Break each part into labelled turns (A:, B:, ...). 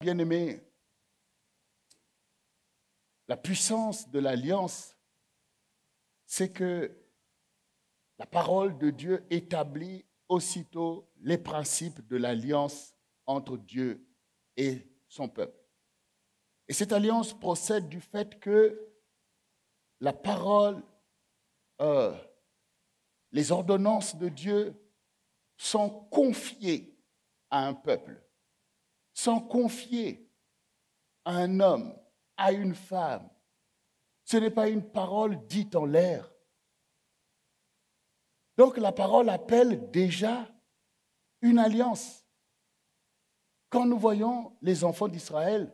A: bien-aimés, la puissance de l'alliance, c'est que la parole de Dieu établit aussitôt les principes de l'alliance entre Dieu et son peuple. Et cette alliance procède du fait que la parole, les ordonnances de Dieu sont confiées à un peuple, sont confiées à un homme, à une femme. Ce n'est pas une parole dite en l'air. Donc la parole appelle déjà une alliance. Quand nous voyons les enfants d'Israël,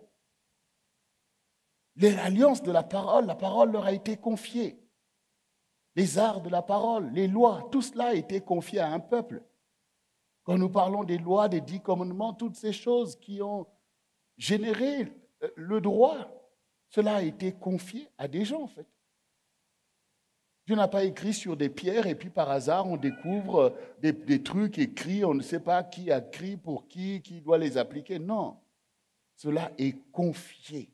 A: l'alliance de la parole leur a été confiée. Les arts de la parole, les lois, tout cela a été confié à un peuple. Quand nous parlons des lois, des 10 commandements, toutes ces choses qui ont généré le droit, cela a été confié à des gens en fait. Dieu n'a pas écrit sur des pierres et puis par hasard on découvre des trucs écrits, on ne sait pas qui a écrit pour qui doit les appliquer. Non, cela est confié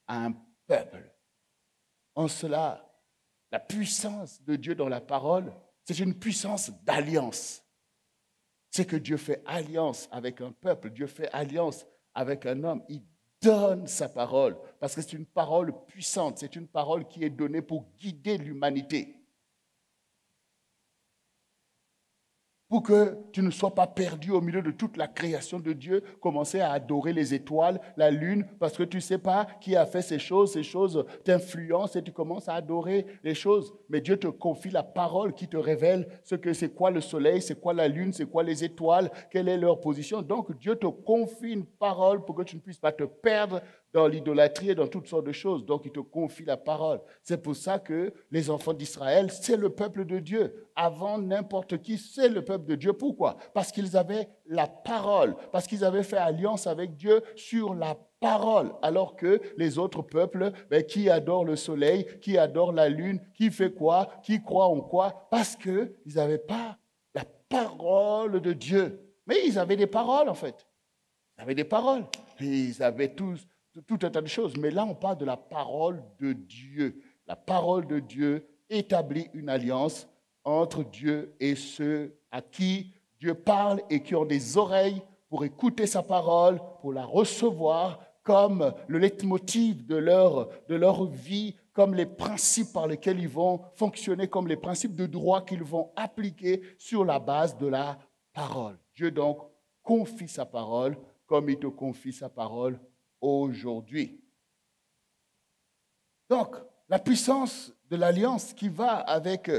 A: à un peuple. En cela, la puissance de Dieu dans la parole, c'est une puissance d'alliance. C'est que Dieu fait alliance avec un peuple, Dieu fait alliance avec un homme. Il donne sa parole parce que c'est une parole puissante, c'est une parole qui est donnée pour guider l'humanité. Pour que tu ne sois pas perdu au milieu de toute la création de Dieu, commencer à adorer les étoiles, la lune, parce que tu ne sais pas qui a fait ces choses t'influencent et tu commences à adorer les choses. Mais Dieu te confie la parole qui te révèle ce que c'est quoi le soleil, c'est quoi la lune, c'est quoi les étoiles, quelle est leur position. Donc Dieu te confie une parole pour que tu ne puisses pas te perdre dans l'idolâtrie et dans toutes sortes de choses. Donc, il te confie la parole. C'est pour ça que les enfants d'Israël, c'est le peuple de Dieu. Avant n'importe qui, c'est le peuple de Dieu. Pourquoi? Parce qu'ils avaient la parole, parce qu'ils avaient fait alliance avec Dieu sur la parole, alors que les autres peuples, qui adorent le soleil, qui adorent la lune, qui fait quoi, qui croit en quoi, parce qu'ils n'avaient pas la parole de Dieu. Mais ils avaient des paroles, en fait. Ils avaient des paroles. Et ils avaient tout un tas de choses. Mais là, on parle de la parole de Dieu. La parole de Dieu établit une alliance entre Dieu et ceux à qui Dieu parle et qui ont des oreilles pour écouter sa parole, pour la recevoir comme le leitmotiv de leur vie, comme les principes par lesquels ils vont fonctionner, comme les principes de droit qu'ils vont appliquer sur la base de la parole. Dieu donc confie sa parole comme il te confie sa parole aujourd'hui. Donc, la puissance de l'alliance qui va avec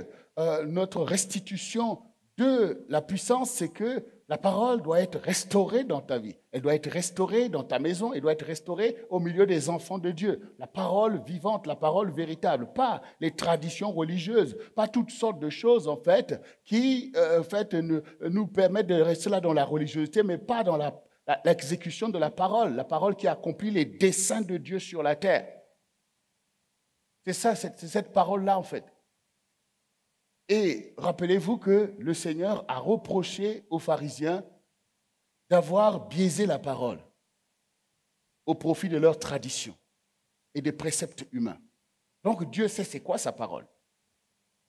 A: notre restitution de la puissance, c'est que la parole doit être restaurée dans ta vie. Elle doit être restaurée dans ta maison, elle doit être restaurée au milieu des enfants de Dieu. La parole vivante, la parole véritable, pas les traditions religieuses, pas toutes sortes de choses en fait qui nous permettent de rester là dans la religiosité, mais pas dans l'exécution de la parole qui accomplit les desseins de Dieu sur la terre. C'est ça, c'est cette parole-là en fait. Et rappelez-vous que le Seigneur a reproché aux pharisiens d'avoir biaisé la parole au profit de leurs traditions et des préceptes humains. Donc Dieu sait c'est quoi sa parole.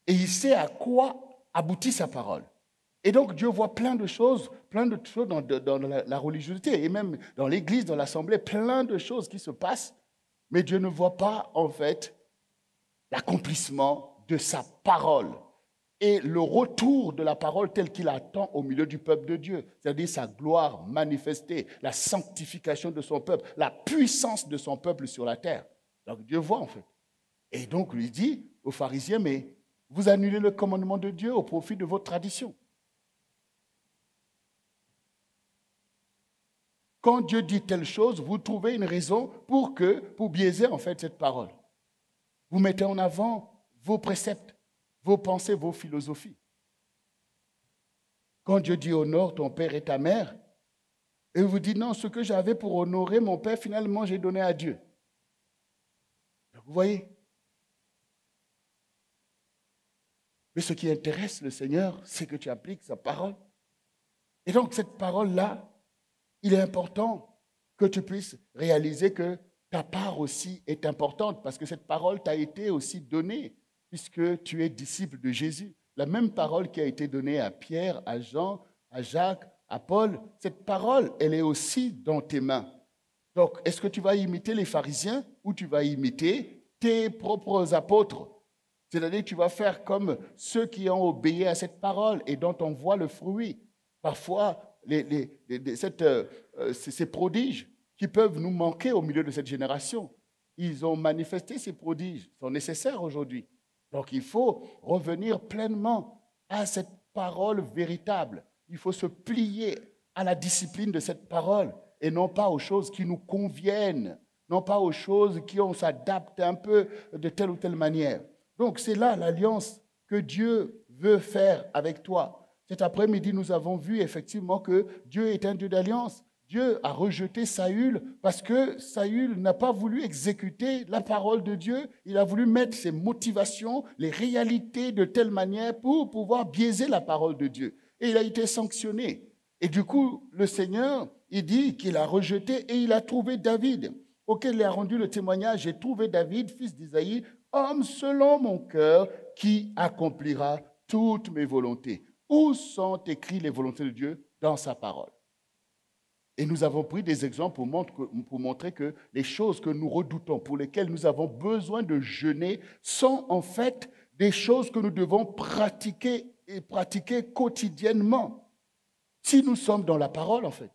A: Et il sait à quoi aboutit sa parole. Et donc Dieu voit plein de choses dans la religiosité et même dans l'église, dans l'assemblée, plein de choses qui se passent, mais Dieu ne voit pas en fait l'accomplissement de sa parole et le retour de la parole telle qu'il attend au milieu du peuple de Dieu, c'est-à-dire sa gloire manifestée, la sanctification de son peuple, la puissance de son peuple sur la terre. Donc Dieu voit en fait. Et donc il dit aux pharisiens, mais vous annulez le commandement de Dieu au profit de votre tradition. Quand Dieu dit telle chose, vous trouvez une raison pour biaiser en fait cette parole. Vous mettez en avant vos préceptes, vos pensées, vos philosophies. Quand Dieu dit honore ton père et ta mère, et vous dites non, ce que j'avais pour honorer mon père, finalement j'ai donné à Dieu. Donc, vous voyez? Mais ce qui intéresse le Seigneur, c'est que tu appliques sa parole. Et donc cette parole-là, il est important que tu puisses réaliser que ta part aussi est importante parce que cette parole t'a été aussi donnée puisque tu es disciple de Jésus. La même parole qui a été donnée à Pierre, à Jean, à Jacques, à Paul, cette parole, elle est aussi dans tes mains. Donc, est-ce que tu vas imiter les pharisiens ou tu vas imiter tes propres apôtres? C'est-à-dire que tu vas faire comme ceux qui ont obéi à cette parole et dont on voit le fruit. Parfois, ces prodiges qui peuvent nous manquer au milieu de cette génération, ils ont manifesté ces prodiges, ils sont nécessaires aujourd'hui. Donc, il faut revenir pleinement à cette parole véritable. Il faut se plier à la discipline de cette parole et non pas aux choses qui nous conviennent, non pas aux choses qui on s'adapte un peu de telle ou telle manière. Donc, c'est là l'alliance que Dieu veut faire avec toi. Cet après-midi, nous avons vu effectivement que Dieu est un Dieu d'alliance. Dieu a rejeté Saül parce que Saül n'a pas voulu exécuter la parole de Dieu. Il a voulu mettre ses motivations, les réalités de telle manière pour pouvoir biaiser la parole de Dieu. Et il a été sanctionné. Et du coup, le Seigneur, il dit qu'il a rejeté et il a trouvé David, auquel il a rendu le témoignage. J'ai trouvé David, fils d'Isaïe, homme selon mon cœur, qui accomplira toutes mes volontés. Où sont écrites les volontés de Dieu? Dans sa parole. Et nous avons pris des exemples pour montrer que les choses que nous redoutons, pour lesquelles nous avons besoin de jeûner, sont en fait des choses que nous devons pratiquer et pratiquer quotidiennement. Si nous sommes dans la parole, en fait.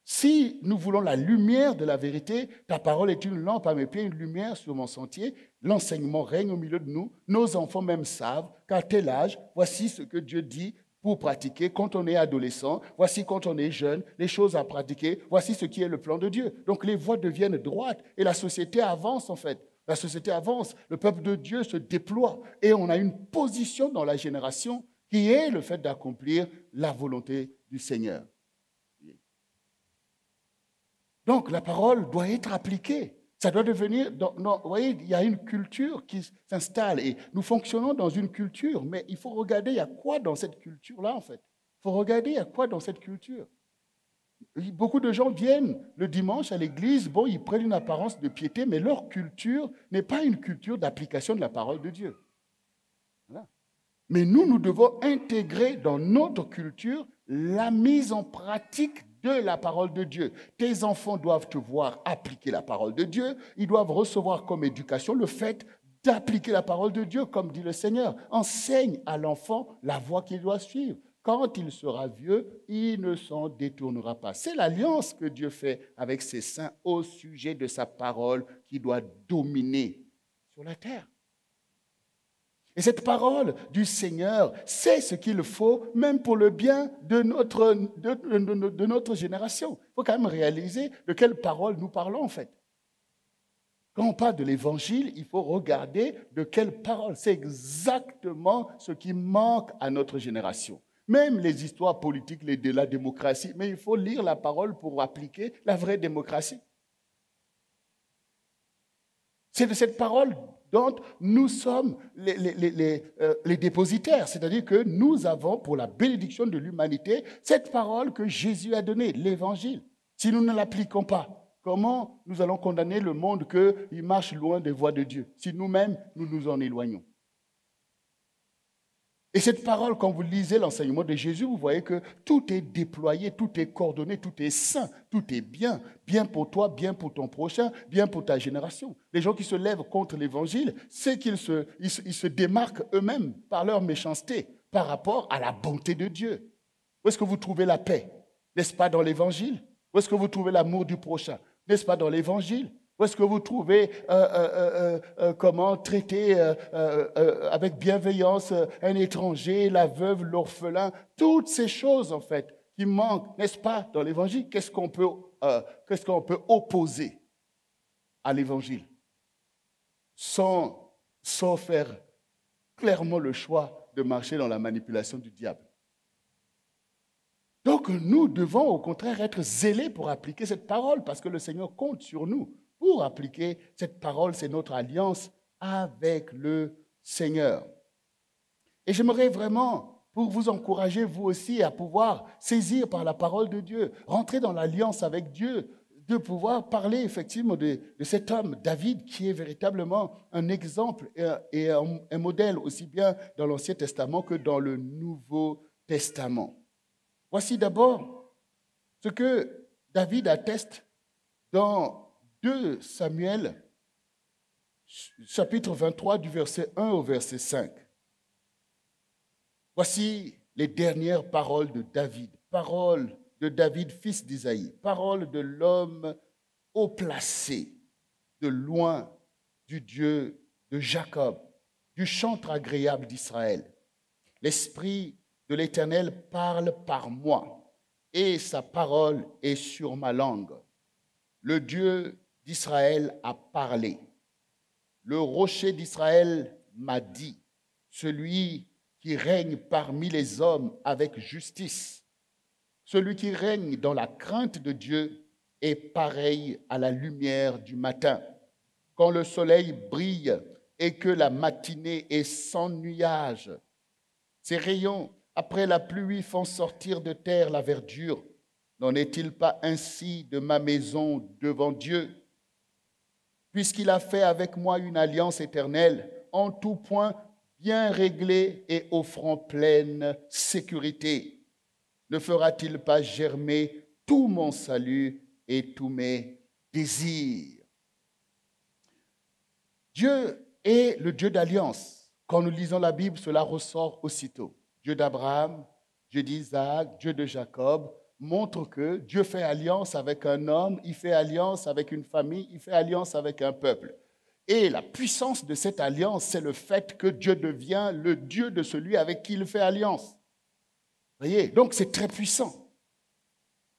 A: Si nous voulons la lumière de la vérité, ta parole est une lampe à mes pieds, une lumière sur mon sentier. L'enseignement règne au milieu de nous. Nos enfants même savent qu'à tel âge, voici ce que Dieu dit pour pratiquer quand on est adolescent. Voici quand on est jeune, les choses à pratiquer. Voici ce qui est le plan de Dieu. Donc les voies deviennent droites et la société avance en fait. La société avance, le peuple de Dieu se déploie et on a une position dans la génération qui est le fait d'accomplir la volonté du Seigneur. Donc, la parole doit être appliquée. Ça doit devenir... vous voyez, il y a une culture qui s'installe et nous fonctionnons dans une culture, mais il faut regarder il y a quoi dans cette culture-là, en fait. Il faut regarder il y a quoi dans cette culture. Beaucoup de gens viennent le dimanche à l'église, bon, ils prennent une apparence de piété, mais leur culture n'est pas une culture d'application de la parole de Dieu. Voilà. Mais nous devons intégrer dans notre culture la mise en pratique de la parole de Dieu. Tes enfants doivent te voir appliquer la parole de Dieu. Ils doivent recevoir comme éducation le fait d'appliquer la parole de Dieu, comme dit le Seigneur. Enseigne à l'enfant la voie qu'il doit suivre. Quand il sera vieux, il ne s'en détournera pas. C'est l'alliance que Dieu fait avec ses saints au sujet de sa parole qui doit dominer sur la terre. Et cette parole du Seigneur, c'est ce qu'il faut, même pour le bien de notre génération. Il faut quand même réaliser de quelle parole nous parlons, en fait. Quand on parle de l'Évangile, il faut regarder de quelle parole. C'est exactement ce qui manque à notre génération. Même les histoires politiques, de la démocratie, mais il faut lire la parole pour appliquer la vraie démocratie. C'est de cette parole dont nous sommes les dépositaires, c'est-à-dire que nous avons, pour la bénédiction de l'humanité, cette parole que Jésus a donnée, l'Évangile. Si nous ne l'appliquons pas, comment nous allons condamner le monde qu'il marche loin des voies de Dieu, si nous-mêmes, nous nous en éloignons? Et cette parole, quand vous lisez l'enseignement de Jésus, vous voyez que tout est déployé, tout est coordonné, tout est sain, tout est bien. Bien pour toi, bien pour ton prochain, bien pour ta génération. Les gens qui se lèvent contre l'Évangile, c'est qu'ils se démarquent eux-mêmes par leur méchanceté par rapport à la bonté de Dieu. Où est-ce que vous trouvez la paix? N'est-ce pas dans l'Évangile? Où est-ce que vous trouvez l'amour du prochain? N'est-ce pas dans l'Évangile? Où est-ce que vous trouvez comment traiter avec bienveillance un étranger, la veuve, l'orphelin? Toutes ces choses, en fait, qui manquent, n'est-ce pas, dans l'Évangile? Qu'est-ce qu'on peut opposer à l'Évangile sans faire clairement le choix de marcher dans la manipulation du diable? Donc, nous devons, au contraire, être zélés pour appliquer cette parole, parce que le Seigneur compte sur nous. Pour appliquer cette parole, c'est notre alliance avec le Seigneur. Et j'aimerais vraiment, pour vous encourager, vous aussi, à pouvoir saisir par la parole de Dieu, rentrer dans l'alliance avec Dieu, de pouvoir parler effectivement de cet homme, David, qui est véritablement un exemple et un modèle aussi bien dans l'Ancien Testament que dans le Nouveau Testament. Voici d'abord ce que David atteste dans 2 Samuel, chapitre 23, du verset 1 au verset 5. Voici les dernières paroles de David, paroles de David, fils d'Isaïe, paroles de l'homme haut placé, de loin du Dieu de Jacob, du chantre agréable d'Israël. L'Esprit de l'Éternel parle par moi, et sa parole est sur ma langue. Le Dieu d'Israël a parlé. Le rocher d'Israël m'a dit, celui qui règne parmi les hommes avec justice, celui qui règne dans la crainte de Dieu est pareil à la lumière du matin, quand le soleil brille et que la matinée est sans nuage. Ses rayons, après la pluie, font sortir de terre la verdure. N'en est-il pas ainsi de ma maison devant Dieu? Puisqu'il a fait avec moi une alliance éternelle, en tout point bien réglée et offrant pleine sécurité. Ne fera-t-il pas germer tout mon salut et tous mes désirs? Dieu est le Dieu d'alliance. Quand nous lisons la Bible, cela ressort aussitôt. Dieu d'Abraham, Dieu d'Isaac, Dieu de Jacob montre que Dieu fait alliance avec un homme, il fait alliance avec une famille, il fait alliance avec un peuple. Et la puissance de cette alliance, c'est le fait que Dieu devient le Dieu de celui avec qui il fait alliance. Vous voyez, donc c'est très puissant.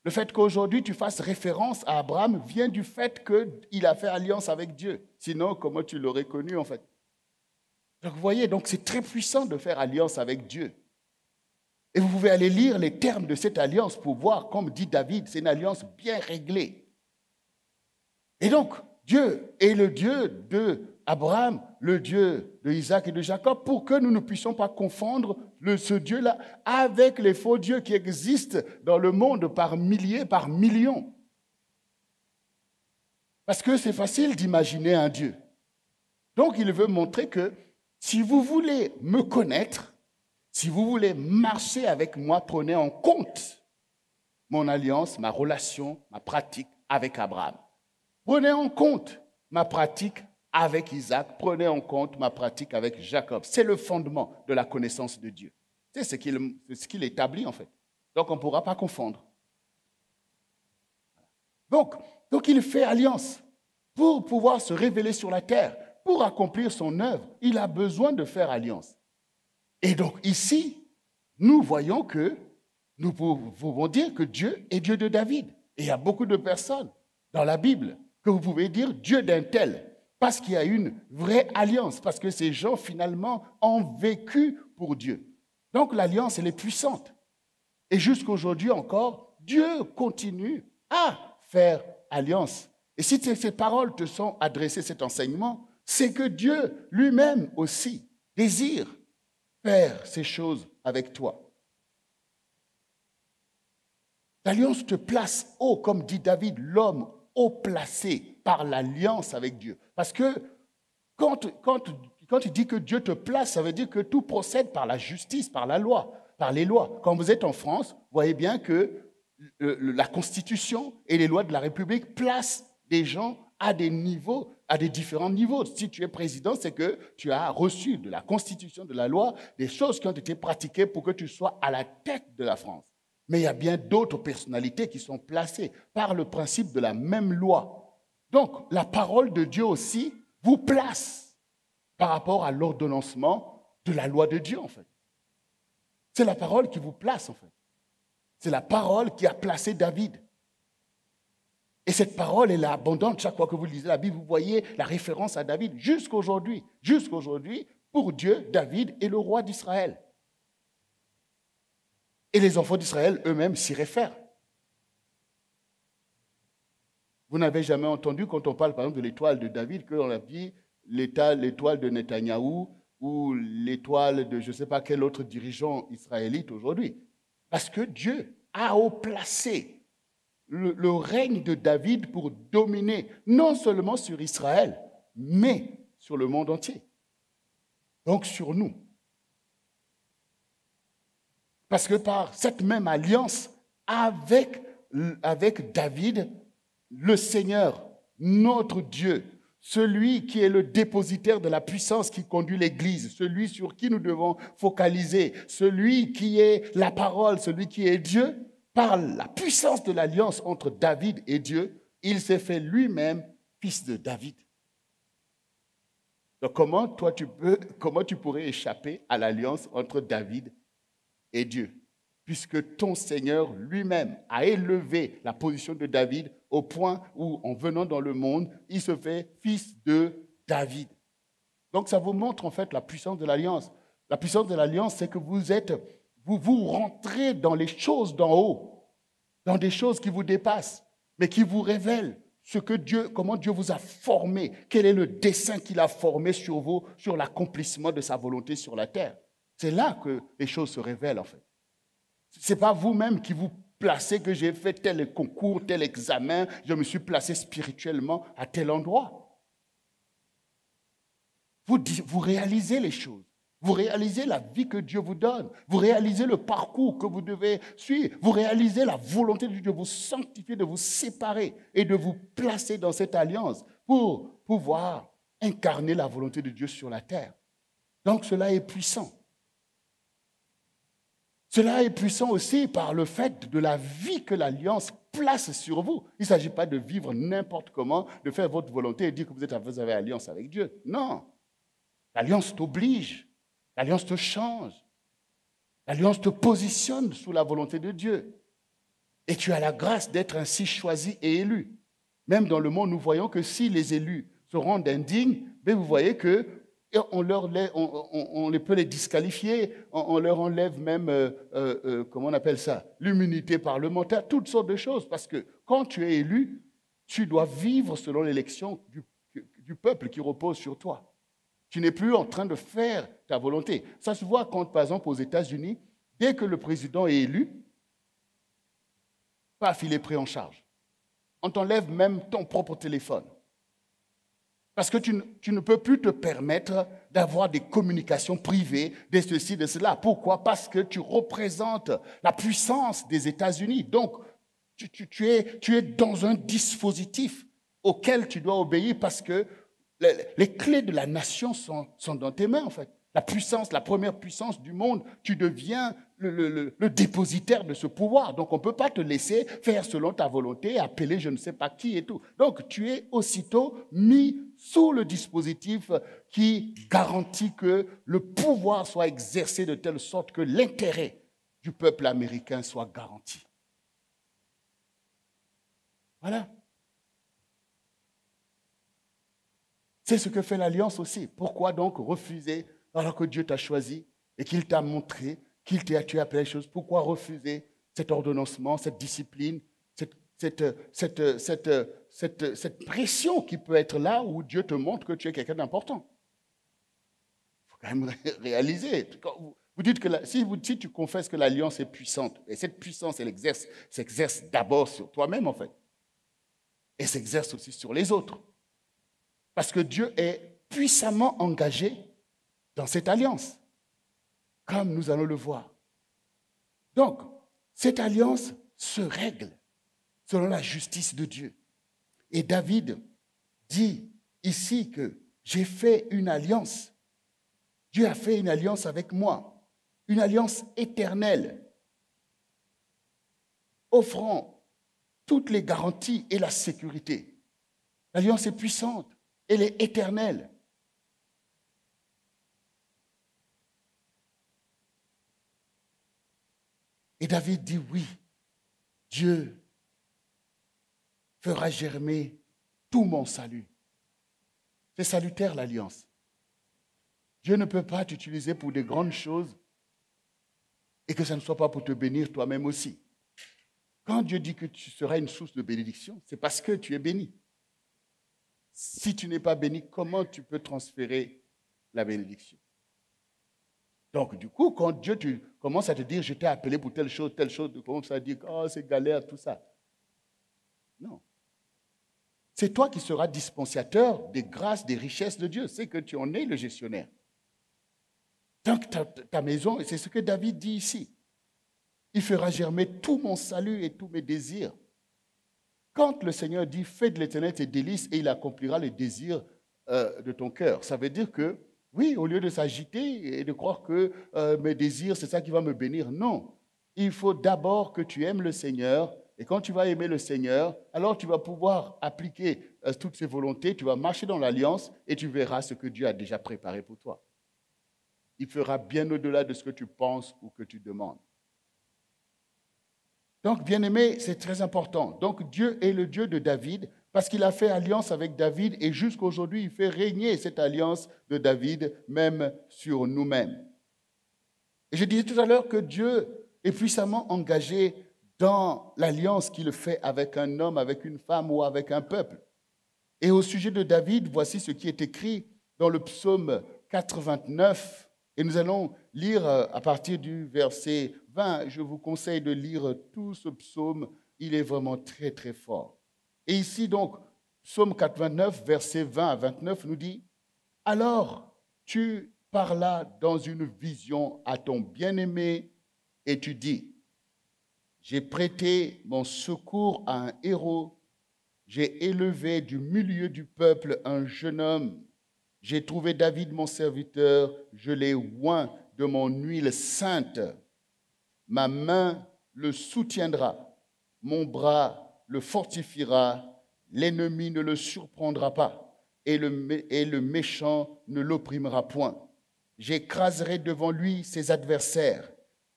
A: Le fait qu'aujourd'hui tu fasses référence à Abraham vient du fait qu'il a fait alliance avec Dieu. Sinon, comment tu l'aurais connu en fait? Donc vous voyez, donc c'est très puissant de faire alliance avec Dieu. Et vous pouvez aller lire les termes de cette alliance pour voir, comme dit David, c'est une alliance bien réglée. Et donc, Dieu est le Dieu d'Abraham, le Dieu d'Isaac et de Jacob, pour que nous ne puissions pas confondre ce Dieu-là avec les faux dieux qui existent dans le monde par milliers, par millions. Parce que c'est facile d'imaginer un Dieu. Donc, il veut montrer que si vous voulez me connaître, si vous voulez marcher avec moi, prenez en compte mon alliance, ma relation, ma pratique avec Abraham. Prenez en compte ma pratique avec Isaac, prenez en compte ma pratique avec Jacob. C'est le fondement de la connaissance de Dieu. C'est ce qu'il établit en fait. Donc on ne pourra pas confondre. Donc il fait alliance pour pouvoir se révéler sur la terre, pour accomplir son œuvre. Il a besoin de faire alliance. Et donc ici, nous voyons que nous pouvons dire que Dieu est Dieu de David. Et il y a beaucoup de personnes dans la Bible que vous pouvez dire Dieu d'un tel, parce qu'il y a une vraie alliance, parce que ces gens finalement ont vécu pour Dieu. Donc l'alliance, elle est puissante. Et jusqu'aujourd'hui encore, Dieu continue à faire alliance. Et si ces paroles te sont adressées, cet enseignement, c'est que Dieu lui-même aussi désire faire ces choses avec toi. L'alliance te place haut, comme dit David, l'homme haut placé par l'alliance avec Dieu. Parce que quand il dit que Dieu te place, ça veut dire que tout procède par la justice, par la loi, par les lois. Quand vous êtes en France, vous voyez bien que la Constitution et les lois de la République placent des gens à des niveaux, à des différents niveaux. Si tu es président, c'est que tu as reçu de la Constitution, de la loi, des choses qui ont été pratiquées pour que tu sois à la tête de la France. Mais il y a bien d'autres personnalités qui sont placées par le principe de la même loi. Donc, la parole de Dieu aussi vous place par rapport à l'ordonnancement de la loi de Dieu, en fait. C'est la parole qui vous place, en fait. C'est la parole qui a placé David. Et cette parole, elle est abondante. Chaque fois que vous lisez la Bible, vous voyez la référence à David. Jusqu'aujourd'hui, pour Dieu, David est le roi d'Israël. Et les enfants d'Israël eux-mêmes s'y réfèrent. Vous n'avez jamais entendu, quand on parle par exemple de l'étoile de David, qu'on a dit l'étoile de Netanyahou ou l'étoile de je ne sais pas quel autre dirigeant israélite aujourd'hui. Parce que Dieu a haut placé le règne de David pour dominer non seulement sur Israël, mais sur le monde entier. Donc sur nous. Parce que par cette même alliance avec David, le Seigneur, notre Dieu, celui qui est le dépositaire de la puissance qui conduit l'Église, celui sur qui nous devons focaliser, celui qui est la parole, celui qui est Dieu, par la puissance de l'alliance entre David et Dieu, il s'est fait lui-même fils de David. Donc comment tu pourrais échapper à l'alliance entre David et Dieu? Puisque ton Seigneur lui-même a élevé la position de David au point où, en venant dans le monde, il se fait fils de David. Donc ça vous montre en fait la puissance de l'alliance. La puissance de l'alliance, c'est que vous rentrez dans les choses d'en haut, dans des choses qui vous dépassent, mais qui vous révèlent comment Dieu vous a formé, quel est le dessein qu'il a formé sur vous, sur l'accomplissement de sa volonté sur la terre. C'est là que les choses se révèlent en fait. Ce n'est pas vous-même qui vous placez que j'ai fait tel concours, tel examen, je me suis placé spirituellement à tel endroit. Vous réalisez les choses. Vous réalisez la vie que Dieu vous donne. Vous réalisez le parcours que vous devez suivre. Vous réalisez la volonté de Dieu de vous sanctifier, de vous séparer et de vous placer dans cette alliance pour pouvoir incarner la volonté de Dieu sur la terre. Donc cela est puissant. Cela est puissant aussi par le fait de la vie que l'alliance place sur vous. Il ne s'agit pas de vivre n'importe comment, de faire votre volonté et dire que vous avez alliance avec Dieu. Non. L'alliance t'oblige. L'alliance te change. L'alliance te positionne sous la volonté de Dieu. Et tu as la grâce d'être ainsi choisi et élu. Même dans le monde, nous voyons que si les élus se rendent indignes, vous voyez que on peut les disqualifier, on leur enlève même, comment on appelle ça, l'immunité parlementaire, toutes sortes de choses. Parce que quand tu es élu, tu dois vivre selon l'élection du peuple qui repose sur toi. Tu n'es plus en train de faire ta volonté. Ça se voit quand, par exemple, aux États-Unis, dès que le président est élu, paf, il est pris en charge. On t'enlève même ton propre téléphone. Parce que tu ne peux plus te permettre d'avoir des communications privées, de ceci, de cela. Pourquoi? Parce que tu représentes la puissance des États-Unis. Donc, tu es dans un dispositif auquel tu dois obéir parce que les clés de la nation sont dans tes mains, en fait. La puissance, la première puissance du monde, tu deviens le dépositaire de ce pouvoir. Donc, on ne peut pas te laisser faire selon ta volonté, appeler je ne sais pas qui et tout. Donc, tu es aussitôt mis sous le dispositif qui garantit que le pouvoir soit exercé de telle sorte que l'intérêt du peuple américain soit garanti. Voilà. C'est ce que fait l'Alliance aussi. Pourquoi donc refuser alors que Dieu t'a choisi et qu'il t'a montré, tu as appelé les choses? Pourquoi refuser cet ordonnancement, cette discipline, cette pression qui peut être là où Dieu te montre que tu es quelqu'un d'important? Il faut quand même réaliser. Vous dites que si tu confesses que l'Alliance est puissante, et cette puissance, elle s'exerce d'abord sur toi-même en fait, et s'exerce aussi sur les autres. Parce que Dieu est puissamment engagé dans cette alliance, comme nous allons le voir. Donc, cette alliance se règle selon la justice de Dieu. Et David dit ici que j'ai fait une alliance. Dieu a fait une alliance avec moi, une alliance éternelle, offrant toutes les garanties et la sécurité. L'alliance est puissante. Elle est éternelle. Et David dit oui, Dieu fera germer tout mon salut. C'est salutaire l'alliance. Dieu ne peut pas t'utiliser pour des grandes choses et que ça ne soit pas pour te bénir toi-même aussi. Quand Dieu dit que tu seras une source de bénédiction, c'est parce que tu es béni. Si tu n'es pas béni, comment tu peux transférer la bénédiction? Donc, du coup, quand Dieu commence à te dire, je t'ai appelé pour telle chose, tu commences à dire, oh, c'est galère, tout ça. Non. C'est toi qui seras dispensateur des grâces, des richesses de Dieu. C'est que tu en es le gestionnaire. Donc ta maison, et c'est ce que David dit ici. Il fera germer tout mon salut et tous mes désirs. Quand le Seigneur dit « Fais de l'Éternel tes délices et il accomplira les désirs de ton cœur », ça veut dire que, oui, au lieu de s'agiter et de croire que mes désirs, c'est ça qui va me bénir, non. Il faut d'abord que tu aimes le Seigneur. Et quand tu vas aimer le Seigneur, alors tu vas pouvoir appliquer toutes ses volontés, tu vas marcher dans l'alliance et tu verras ce que Dieu a déjà préparé pour toi. Il fera bien au-delà de ce que tu penses ou que tu demandes. Donc, bien-aimé, c'est très important. Donc, Dieu est le Dieu de David parce qu'il a fait alliance avec David et jusqu'à aujourd'hui, il fait régner cette alliance de David même sur nous-mêmes. Et je disais tout à l'heure que Dieu est puissamment engagé dans l'alliance qu'il fait avec un homme, avec une femme ou avec un peuple. Et au sujet de David, voici ce qui est écrit dans le psaume 89. Et nous allons lire à partir du verset 20. Je vous conseille de lire tout ce psaume. Il est vraiment très, très fort. Et ici, donc, psaume 89, verset 20 à 29 nous dit « Alors, tu parlas dans une vision à ton bien-aimé et tu dis « J'ai prêté mon secours à un héros, j'ai élevé du milieu du peuple un jeune homme. J'ai trouvé David mon serviteur, je l'ai oint de mon huile sainte. Ma main le soutiendra, mon bras le fortifiera, l'ennemi ne le surprendra pas et le méchant ne l'opprimera point. J'écraserai devant lui ses adversaires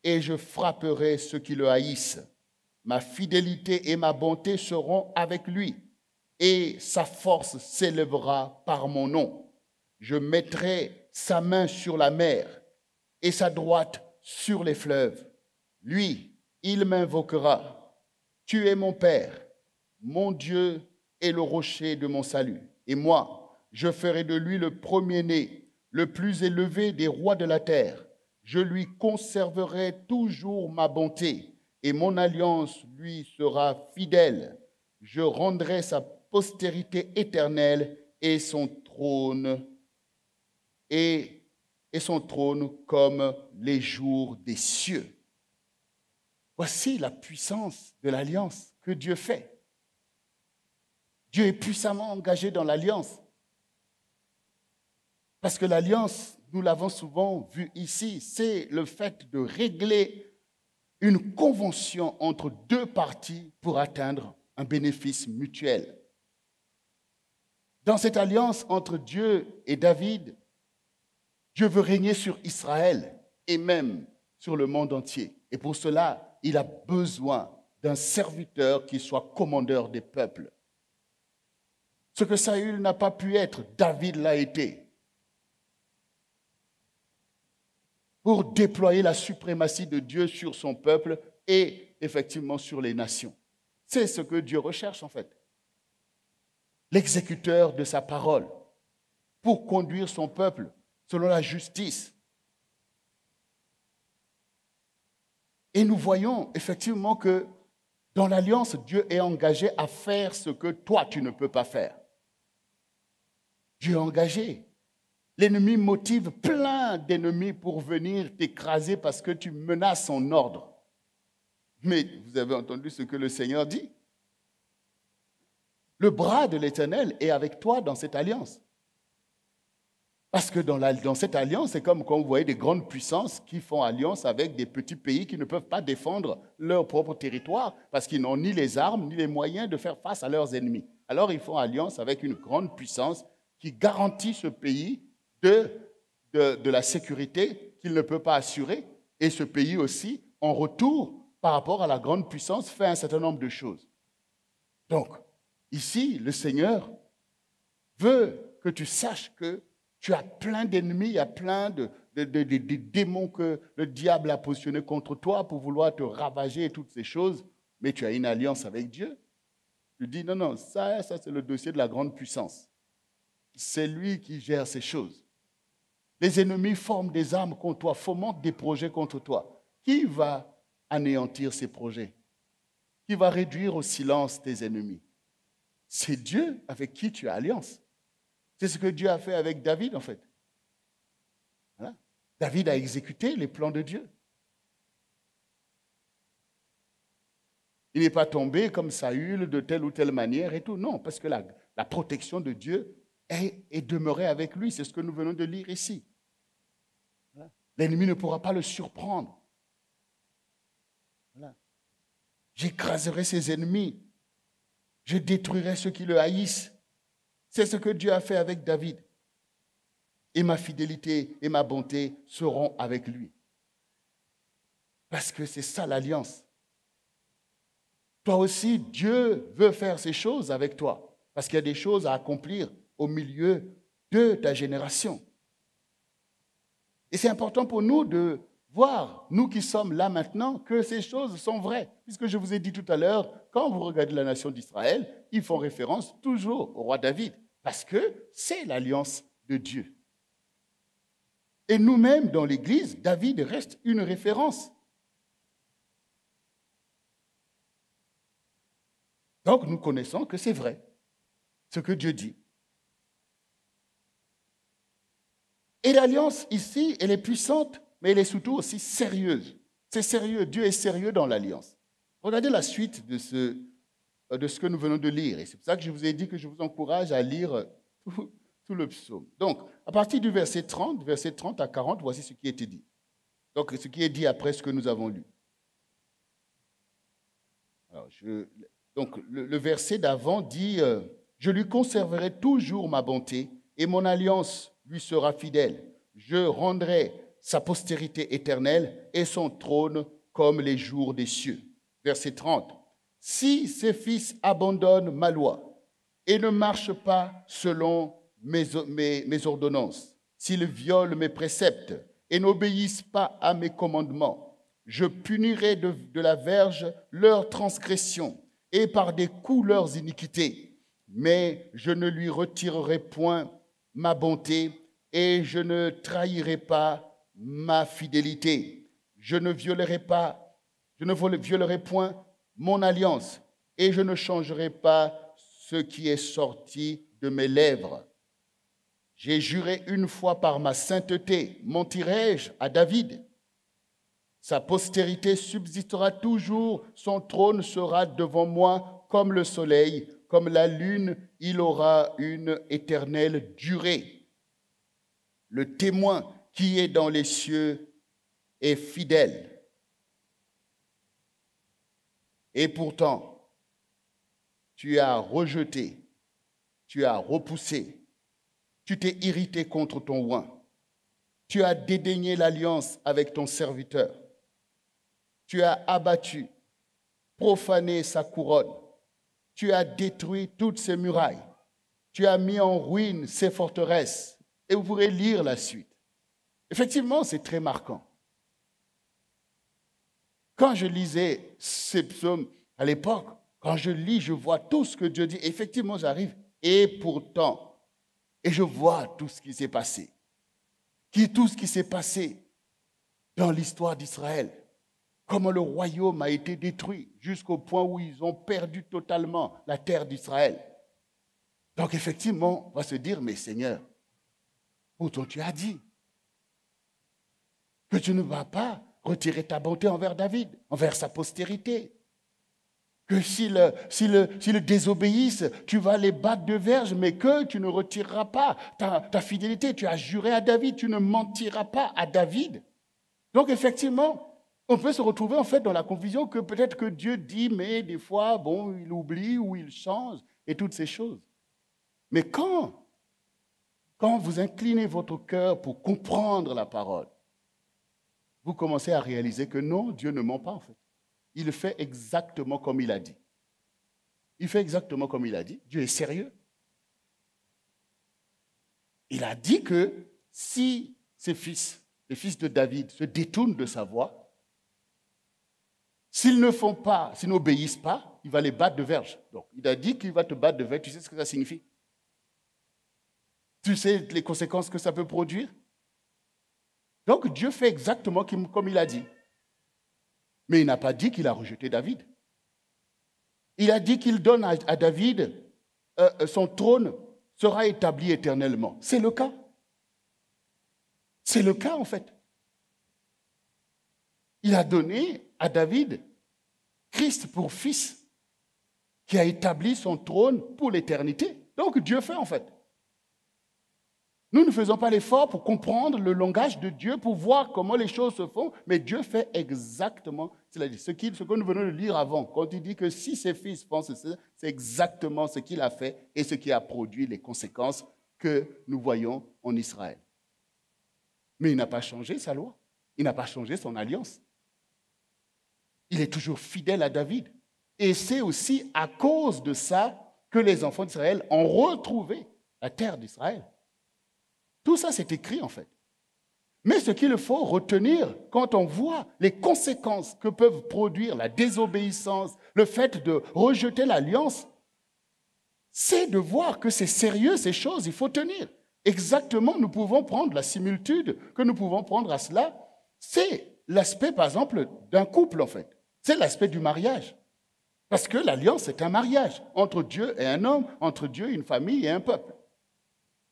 A: et je frapperai ceux qui le haïssent. Ma fidélité et ma bonté seront avec lui, et sa force s'élèvera par mon nom. Je mettrai sa main sur la mer et sa droite sur les fleuves. Lui, il m'invoquera. Tu es mon Père, mon Dieu est le rocher de mon salut. Et moi, je ferai de lui le premier-né, le plus élevé des rois de la terre. Je lui conserverai toujours ma bonté et mon alliance lui sera fidèle. Je rendrai sa postérité éternelle et son trône comme les jours des cieux. Voici la puissance de l'alliance que Dieu fait. Dieu est puissamment engagé dans l'alliance. Parce que l'alliance, nous l'avons souvent vu ici, c'est le fait de régler une convention entre deux parties pour atteindre un bénéfice mutuel. Dans cette alliance entre Dieu et David, Dieu veut régner sur Israël et même sur le monde entier. Et pour cela, il a besoin d'un serviteur qui soit commandeur des peuples. Ce que Saül n'a pas pu être, David l'a été. Pour déployer la suprématie de Dieu sur son peuple et effectivement sur les nations. C'est ce que Dieu recherche en fait. L'exécuteur de sa parole pour conduire son peuple selon la justice. Et nous voyons effectivement que dans l'alliance, Dieu est engagé à faire ce que toi, tu ne peux pas faire. Dieu est engagé. L'ennemi motive plein d'ennemis pour venir t'écraser parce que tu menaces son ordre. Mais vous avez entendu ce que le Seigneur dit. Le bras de l'Éternel est avec toi dans cette alliance. Parce que dans cette alliance, c'est comme quand vous voyez des grandes puissances qui font alliance avec des petits pays qui ne peuvent pas défendre leur propre territoire parce qu'ils n'ont ni les armes ni les moyens de faire face à leurs ennemis. Alors ils font alliance avec une grande puissance qui garantit ce pays de la sécurité qu'il ne peut pas assurer. Et ce pays aussi, en retour, par rapport à la grande puissance, fait un certain nombre de choses. Donc, ici, le Seigneur veut que tu saches que tu as plein d'ennemis, il y a plein de démons que le diable a positionnés contre toi pour vouloir te ravager et toutes ces choses, mais tu as une alliance avec Dieu. Tu dis, non, ça c'est le dossier de la grande puissance. C'est lui qui gère ces choses. Les ennemis forment des armes contre toi, fomentent des projets contre toi. Qui va anéantir ces projets? Qui va réduire au silence tes ennemis? c'est Dieu avec qui tu as alliance. C'est ce que Dieu a fait avec David, en fait. Voilà. David a exécuté les plans de Dieu. Il n'est pas tombé comme Saül de telle ou telle manière et tout. Non, parce que la protection de Dieu est demeurée avec lui. C'est ce que nous venons de lire ici. Voilà. L'ennemi ne pourra pas le surprendre. Voilà. J'écraserai ses ennemis. Je détruirai ceux qui le haïssent. C'est ce que Dieu a fait avec David. Et ma fidélité et ma bonté seront avec lui. Parce que c'est ça l'alliance. Toi aussi, Dieu veut faire ces choses avec toi. Parce qu'il y a des choses à accomplir au milieu de ta génération. Et c'est important pour nous de voir, nous qui sommes là maintenant, que ces choses sont vraies. Puisque je vous ai dit tout à l'heure, quand vous regardez la nation d'Israël, ils font référence toujours au roi David. Parce que c'est l'alliance de Dieu. Et nous-mêmes, dans l'Église, David reste une référence. Donc, nous connaissons que c'est vrai, ce que Dieu dit. Et l'alliance, ici, elle est puissante, mais elle est surtout aussi sérieuse. C'est sérieux, Dieu est sérieux dans l'alliance. Regardez la suite de ce que nous venons de lire. Et c'est pour ça que je vous ai dit que je vous encourage à lire tout le psaume. Donc, à partir du verset 30 à 40, voici ce qui a été dit. Donc, ce qui est dit après ce que nous avons lu. Alors, donc, le verset d'avant dit « Je lui conserverai toujours ma bonté et mon alliance lui sera fidèle. Je rendrai sa postérité éternelle et son trône comme les jours des cieux. » Verset 30. « Si ses fils abandonnent ma loi et ne marchent pas selon mes ordonnances, s'ils violent mes préceptes et n'obéissent pas à mes commandements, je punirai de la verge leurs transgressions et par des coups leurs iniquités. Mais je ne lui retirerai point ma bonté et je ne trahirai pas ma fidélité. Je ne violerai point mon alliance et je ne changerai pas ce qui est sorti de mes lèvres. J'ai juré une fois par ma sainteté, mentirai-je à David? Sa postérité subsistera toujours, son trône sera devant moi comme le soleil, comme la lune, il aura une éternelle durée. Le témoin qui est dans les cieux est fidèle. Et pourtant, tu as rejeté, tu as repoussé, tu t'es irrité contre ton oint, tu as dédaigné l'alliance avec ton serviteur. Tu as abattu, profané sa couronne. Tu as détruit toutes ses murailles. Tu as mis en ruine ses forteresses. Et vous pourrez lire la suite. Effectivement, c'est très marquant. Quand je lisais ces psaumes à l'époque, quand je lis, je vois tout ce que Dieu dit. Effectivement, j'arrive. Et pourtant, et je vois tout ce qui s'est passé. Tout ce qui s'est passé dans l'histoire d'Israël. Comment le royaume a été détruit jusqu'au point où ils ont perdu totalement la terre d'Israël. Donc effectivement, on va se dire, mais Seigneur, pourtant tu as dit que tu ne vas pas retirer ta bonté envers David, envers sa postérité. Que s'ils désobéissent, tu vas les battre de verge, mais que tu ne retireras pas ta fidélité. Tu as juré à David, tu ne mentiras pas à David. Donc effectivement, on peut se retrouver en fait dans la confusion que peut-être que Dieu dit, mais des fois, bon, il oublie ou il change et toutes ces choses. Mais quand vous inclinez votre cœur pour comprendre la parole, vous commencez à réaliser que non, Dieu ne ment pas en fait. Il fait exactement comme il a dit. Il fait exactement comme il a dit. Dieu est sérieux. Il a dit que si ses fils, les fils de David, se détournent de sa voie, s'ils n'obéissent pas, il va les battre de verge. Donc, il a dit qu'il va te battre de verge. Tu sais ce que ça signifie? Tu sais les conséquences que ça peut produire? Donc, Dieu fait exactement comme il a dit. Mais il n'a pas dit qu'il a rejeté David. Il a dit qu'il donne à David son trône sera établi éternellement. C'est le cas. C'est le cas, en fait. Il a donné à David Christ pour fils, qui a établi son trône pour l'éternité. Donc Dieu fait, en fait. Nous ne faisons pas l'effort pour comprendre le langage de Dieu, pour voir comment les choses se font, mais Dieu fait exactement ce que nous venons de lire avant. Quand il dit que si ses fils font ceci, c'est exactement ce qu'il a fait et ce qui a produit les conséquences que nous voyons en Israël. Mais il n'a pas changé sa loi, il n'a pas changé son alliance. Il est toujours fidèle à David. Et c'est aussi à cause de ça que les enfants d'Israël ont retrouvé la terre d'Israël. Tout ça, c'est écrit en fait. Mais ce qu'il faut retenir quand on voit les conséquences que peuvent produire la désobéissance, le fait de rejeter l'alliance, c'est de voir que c'est sérieux ces choses, il faut tenir. Exactement, nous pouvons prendre la similitude que nous pouvons prendre à cela. C'est l'aspect, par exemple, d'un couple en fait. C'est l'aspect du mariage. Parce que l'alliance est un mariage entre Dieu et un homme, entre Dieu et une famille et un peuple.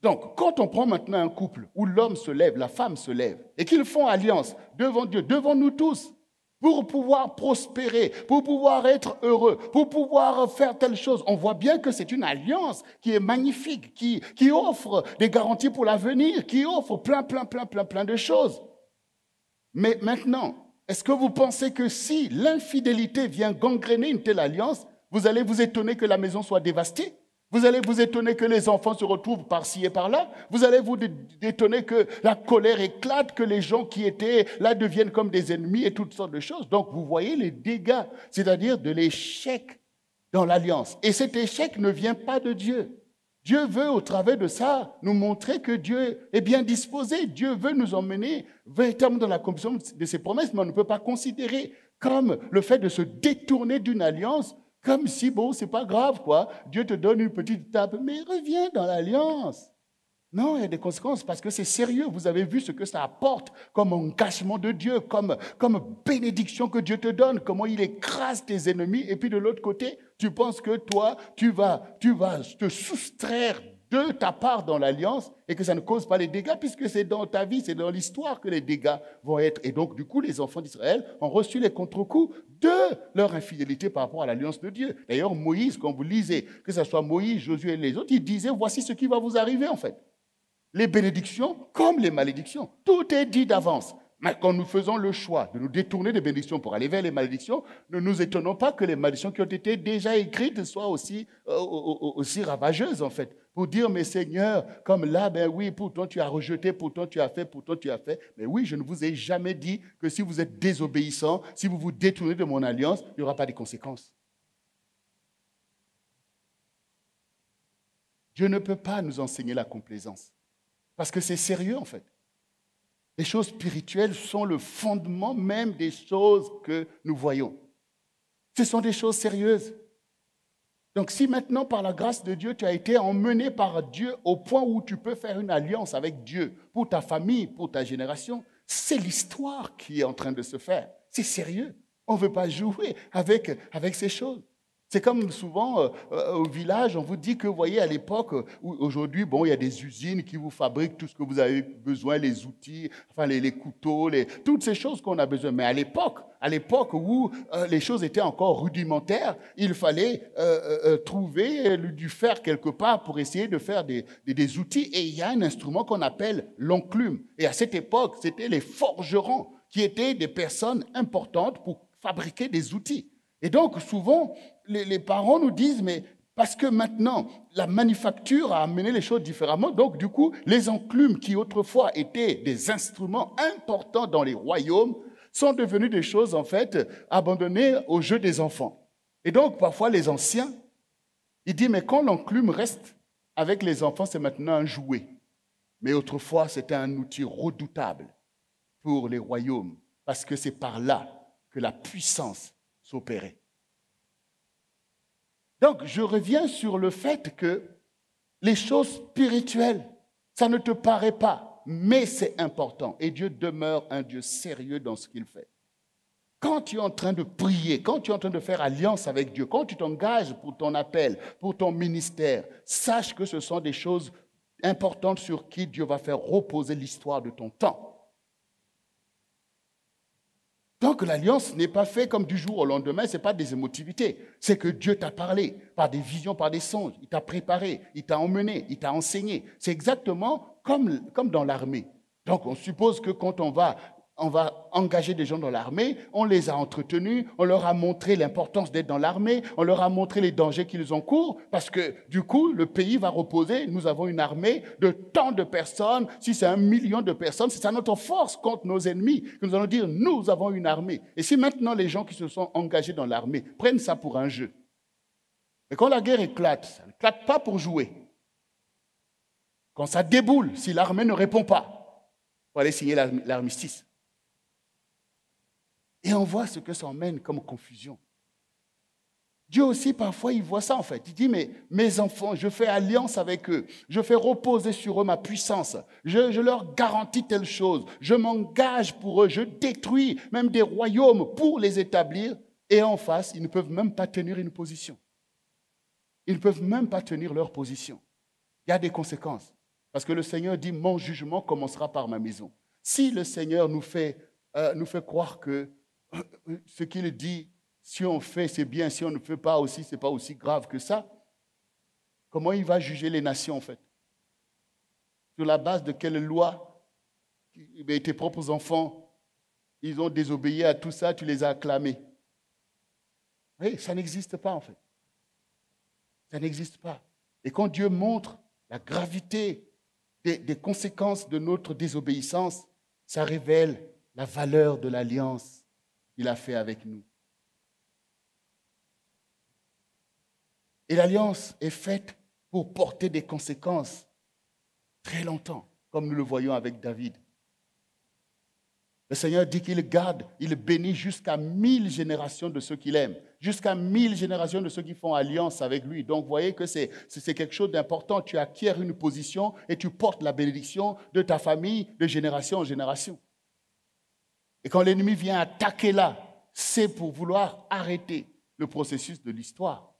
A: Donc, quand on prend maintenant un couple où l'homme se lève, la femme se lève, et qu'ils font alliance devant Dieu, devant nous tous, pour pouvoir prospérer, pour pouvoir être heureux, pour pouvoir faire telle chose, on voit bien que c'est une alliance qui est magnifique, qui offre des garanties pour l'avenir, qui offre plein de choses. Mais maintenant, est-ce que vous pensez que si l'infidélité vient gangréner une telle alliance, vous allez vous étonner que la maison soit dévastée? Vous allez vous étonner que les enfants se retrouvent par-ci et par-là. Vous allez vous étonner que la colère éclate, que les gens qui étaient là deviennent comme des ennemis et toutes sortes de choses. Donc, vous voyez les dégâts, c'est-à-dire de l'échec dans l'alliance. Et cet échec ne vient pas de Dieu. Dieu veut, au travers de ça, nous montrer que Dieu est bien disposé. Dieu veut nous emmener véritablement dans l'accomplissement de ses promesses, mais on ne peut pas considérer comme le fait de se détourner d'une alliance comme si, bon, c'est pas grave, quoi. Dieu te donne une petite tape, mais reviens dans l'alliance. Non, il y a des conséquences parce que c'est sérieux. Vous avez vu ce que ça apporte comme engagement de Dieu, comme bénédiction que Dieu te donne, comment il écrase tes ennemis. Et puis de l'autre côté, tu penses que toi, tu vas te soustraire de ta part dans l'alliance et que ça ne cause pas les dégâts puisque c'est dans ta vie, c'est dans l'histoire que les dégâts vont être. Et donc, du coup, les enfants d'Israël ont reçu les contre-coups de leur infidélité par rapport à l'alliance de Dieu. D'ailleurs, Moïse, quand vous lisez, que ce soit Moïse, Josué et les autres, ils disaient, voici ce qui va vous arriver en fait. Les bénédictions comme les malédictions. Tout est dit d'avance. Mais quand nous faisons le choix de nous détourner des bénédictions pour aller vers les malédictions, ne nous étonnons pas que les malédictions qui ont été déjà écrites soient aussi ravageuses, en fait. Pour dire, mais Seigneur, comme là, ben oui, pourtant tu as rejeté, pourtant tu as fait. Mais oui, je ne vous ai jamais dit que si vous êtes désobéissant, si vous vous détournez de mon alliance, il n'y aura pas de conséquences. Dieu ne peut pas nous enseigner la complaisance. Parce que c'est sérieux, en fait. Les choses spirituelles sont le fondement même des choses que nous voyons. Ce sont des choses sérieuses. Donc si maintenant, par la grâce de Dieu, tu as été emmené par Dieu au point où tu peux faire une alliance avec Dieu pour ta famille, pour ta génération, c'est l'histoire qui est en train de se faire. C'est sérieux. On ne veut pas jouer avec ces choses. C'est comme souvent au village, on vous dit que, vous voyez, à l'époque, aujourd'hui, bon, il y a des usines qui vous fabriquent tout ce que vous avez besoin, les outils, enfin les couteaux, toutes ces choses qu'on a besoin. Mais à l'époque où les choses étaient encore rudimentaires, il fallait trouver du fer quelque part pour essayer de faire des outils. Et il y a un instrument qu'on appelle l'enclume. Et à cette époque, c'était les forgerons qui étaient des personnes importantes pour fabriquer des outils. Et donc, souvent, les parents nous disent, mais parce que maintenant, la manufacture a amené les choses différemment, donc du coup, les enclumes qui autrefois étaient des instruments importants dans les royaumes sont devenus des choses, en fait, abandonnées au jeu des enfants. Et donc, parfois, les anciens, ils disent, mais quand l'enclume reste avec les enfants, c'est maintenant un jouet. Mais autrefois, c'était un outil redoutable pour les royaumes, parce que c'est par là que la puissance s'opérer. Donc, je reviens sur le fait que les choses spirituelles, ça ne te paraît pas, mais c'est important. Et Dieu demeure un Dieu sérieux dans ce qu'il fait. Quand tu es en train de prier, quand tu es en train de faire alliance avec Dieu, quand tu t'engages pour ton appel, pour ton ministère, sache que ce sont des choses importantes sur qui Dieu va faire reposer l'histoire de ton temps. Donc l'alliance n'est pas faite comme du jour au lendemain, ce n'est pas des émotivités. C'est que Dieu t'a parlé par des visions, par des songes. Il t'a préparé, il t'a emmené, il t'a enseigné. C'est exactement comme dans l'armée. Donc on suppose que quand on va engager des gens dans l'armée, on les a entretenus, on leur a montré l'importance d'être dans l'armée, on leur a montré les dangers qu'ils encourent, parce que du coup, le pays va reposer. Nous avons une armée de tant de personnes. Si c'est 1 million de personnes, c'est ça notre force contre nos ennemis, que nous allons dire, nous avons une armée. Et si maintenant les gens qui se sont engagés dans l'armée prennent ça pour un jeu, et quand la guerre éclate, ça n'éclate pas pour jouer. Quand ça déboule, si l'armée ne répond pas, il faut aller signer l'armistice. Et on voit ce que ça emmène comme confusion. Dieu aussi, parfois, il voit ça en fait. Il dit, mais mes enfants, je fais alliance avec eux. Je fais reposer sur eux ma puissance. Je leur garantis telle chose. Je m'engage pour eux. Je détruis même des royaumes pour les établir. Et en face, ils ne peuvent même pas tenir une position. Ils ne peuvent même pas tenir leur position. Il y a des conséquences. Parce que le Seigneur dit, mon jugement commencera par ma maison. Si le Seigneur nous fait croire que ce qu'il dit, si on fait, c'est bien, si on ne fait pas aussi, ce n'est pas aussi grave que ça. Comment il va juger les nations, en fait? Sur la base de quelle loi tes propres enfants, ils ont désobéi à tout ça, tu les as acclamés. Oui, ça n'existe pas, en fait. Ça n'existe pas. Et quand Dieu montre la gravité des conséquences de notre désobéissance, ça révèle la valeur de l'alliance qu'il a fait avec nous. Et l'alliance est faite pour porter des conséquences très longtemps, comme nous le voyons avec David. Le Seigneur dit qu'il garde, il bénit jusqu'à 1000 générations de ceux qu'il aime, jusqu'à 1000 générations de ceux qui font alliance avec lui. Donc, vous voyez que c'est quelque chose d'important. Tu acquiers une position et tu portes la bénédiction de ta famille de génération en génération. Et quand l'ennemi vient attaquer là, c'est pour vouloir arrêter le processus de l'histoire.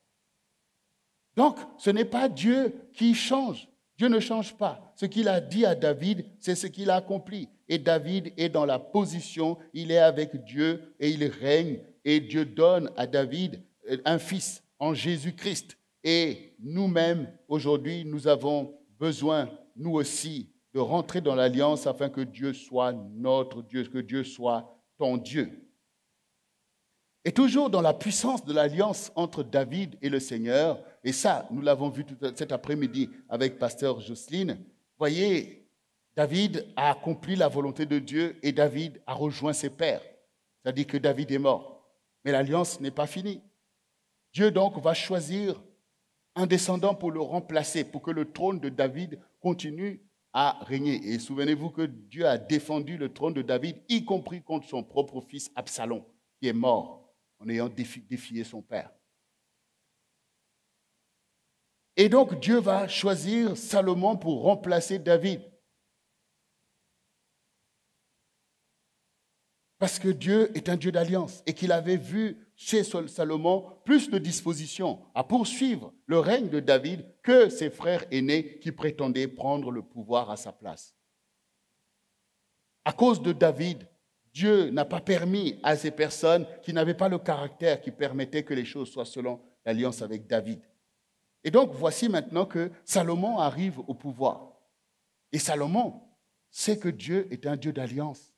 A: Donc, ce n'est pas Dieu qui change. Dieu ne change pas. Ce qu'il a dit à David, c'est ce qu'il a accompli. Et David est dans la position, il est avec Dieu et il règne. Et Dieu donne à David un fils en Jésus-Christ. Et nous-mêmes, aujourd'hui, nous avons besoin, nous aussi, de rentrer dans l'alliance afin que Dieu soit notre Dieu, que Dieu soit ton Dieu. Et toujours dans la puissance de l'alliance entre David et le Seigneur, et ça, nous l'avons vu tout cet après-midi avec Pasteur Jocelyne, voyez, David a accompli la volonté de Dieu et David a rejoint ses pères. C'est-à-dire que David est mort. Mais l'alliance n'est pas finie. Dieu donc va choisir un descendant pour le remplacer, pour que le trône de David continue à régner. Et souvenez-vous que Dieu a défendu le trône de David, y compris contre son propre fils Absalom, qui est mort en ayant défié son père. Et donc Dieu va choisir Salomon pour remplacer David. Parce que Dieu est un Dieu d'alliance et qu'il avait vu chez Salomon plus de disposition à poursuivre le règne de David que ses frères aînés qui prétendaient prendre le pouvoir à sa place. À cause de David, Dieu n'a pas permis à ces personnes qui n'avaient pas le caractère qui permettait que les choses soient selon l'alliance avec David. Et donc, voici maintenant que Salomon arrive au pouvoir. Et Salomon sait que Dieu est un Dieu d'alliance,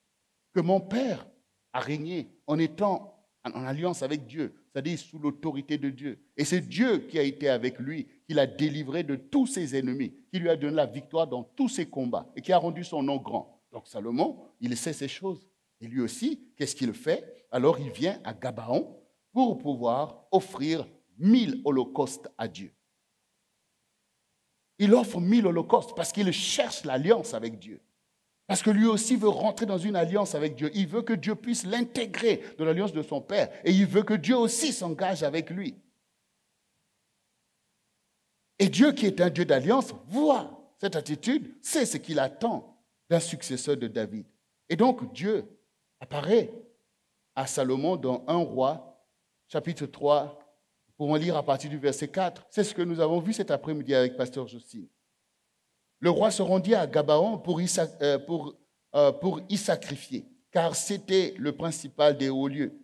A: que mon père a régné en étant en alliance avec Dieu, c'est-à-dire sous l'autorité de Dieu. Et c'est Dieu qui a été avec lui, qui l'a délivré de tous ses ennemis, qui lui a donné la victoire dans tous ses combats et qui a rendu son nom grand. Donc Salomon, il sait ces choses. Et lui aussi, qu'est-ce qu'il fait? Alors il vient à Gabaon pour pouvoir offrir 1000 holocaustes à Dieu. Il offre 1000 holocaustes parce qu'il cherche l'alliance avec Dieu. Parce que lui aussi veut rentrer dans une alliance avec Dieu. Il veut que Dieu puisse l'intégrer dans l'alliance de son Père. Et il veut que Dieu aussi s'engage avec lui. Et Dieu, qui est un Dieu d'alliance, voit cette attitude, sait ce qu'il attend d'un successeur de David. Et donc Dieu apparaît à Salomon dans 1 Roi, chapitre 3, pour en lire à partir du verset 4. C'est ce que nous avons vu cet après-midi avec Pasteur Justine. Le roi se rendit à Gabaon pour y sacrifier, car c'était le principal des hauts lieux.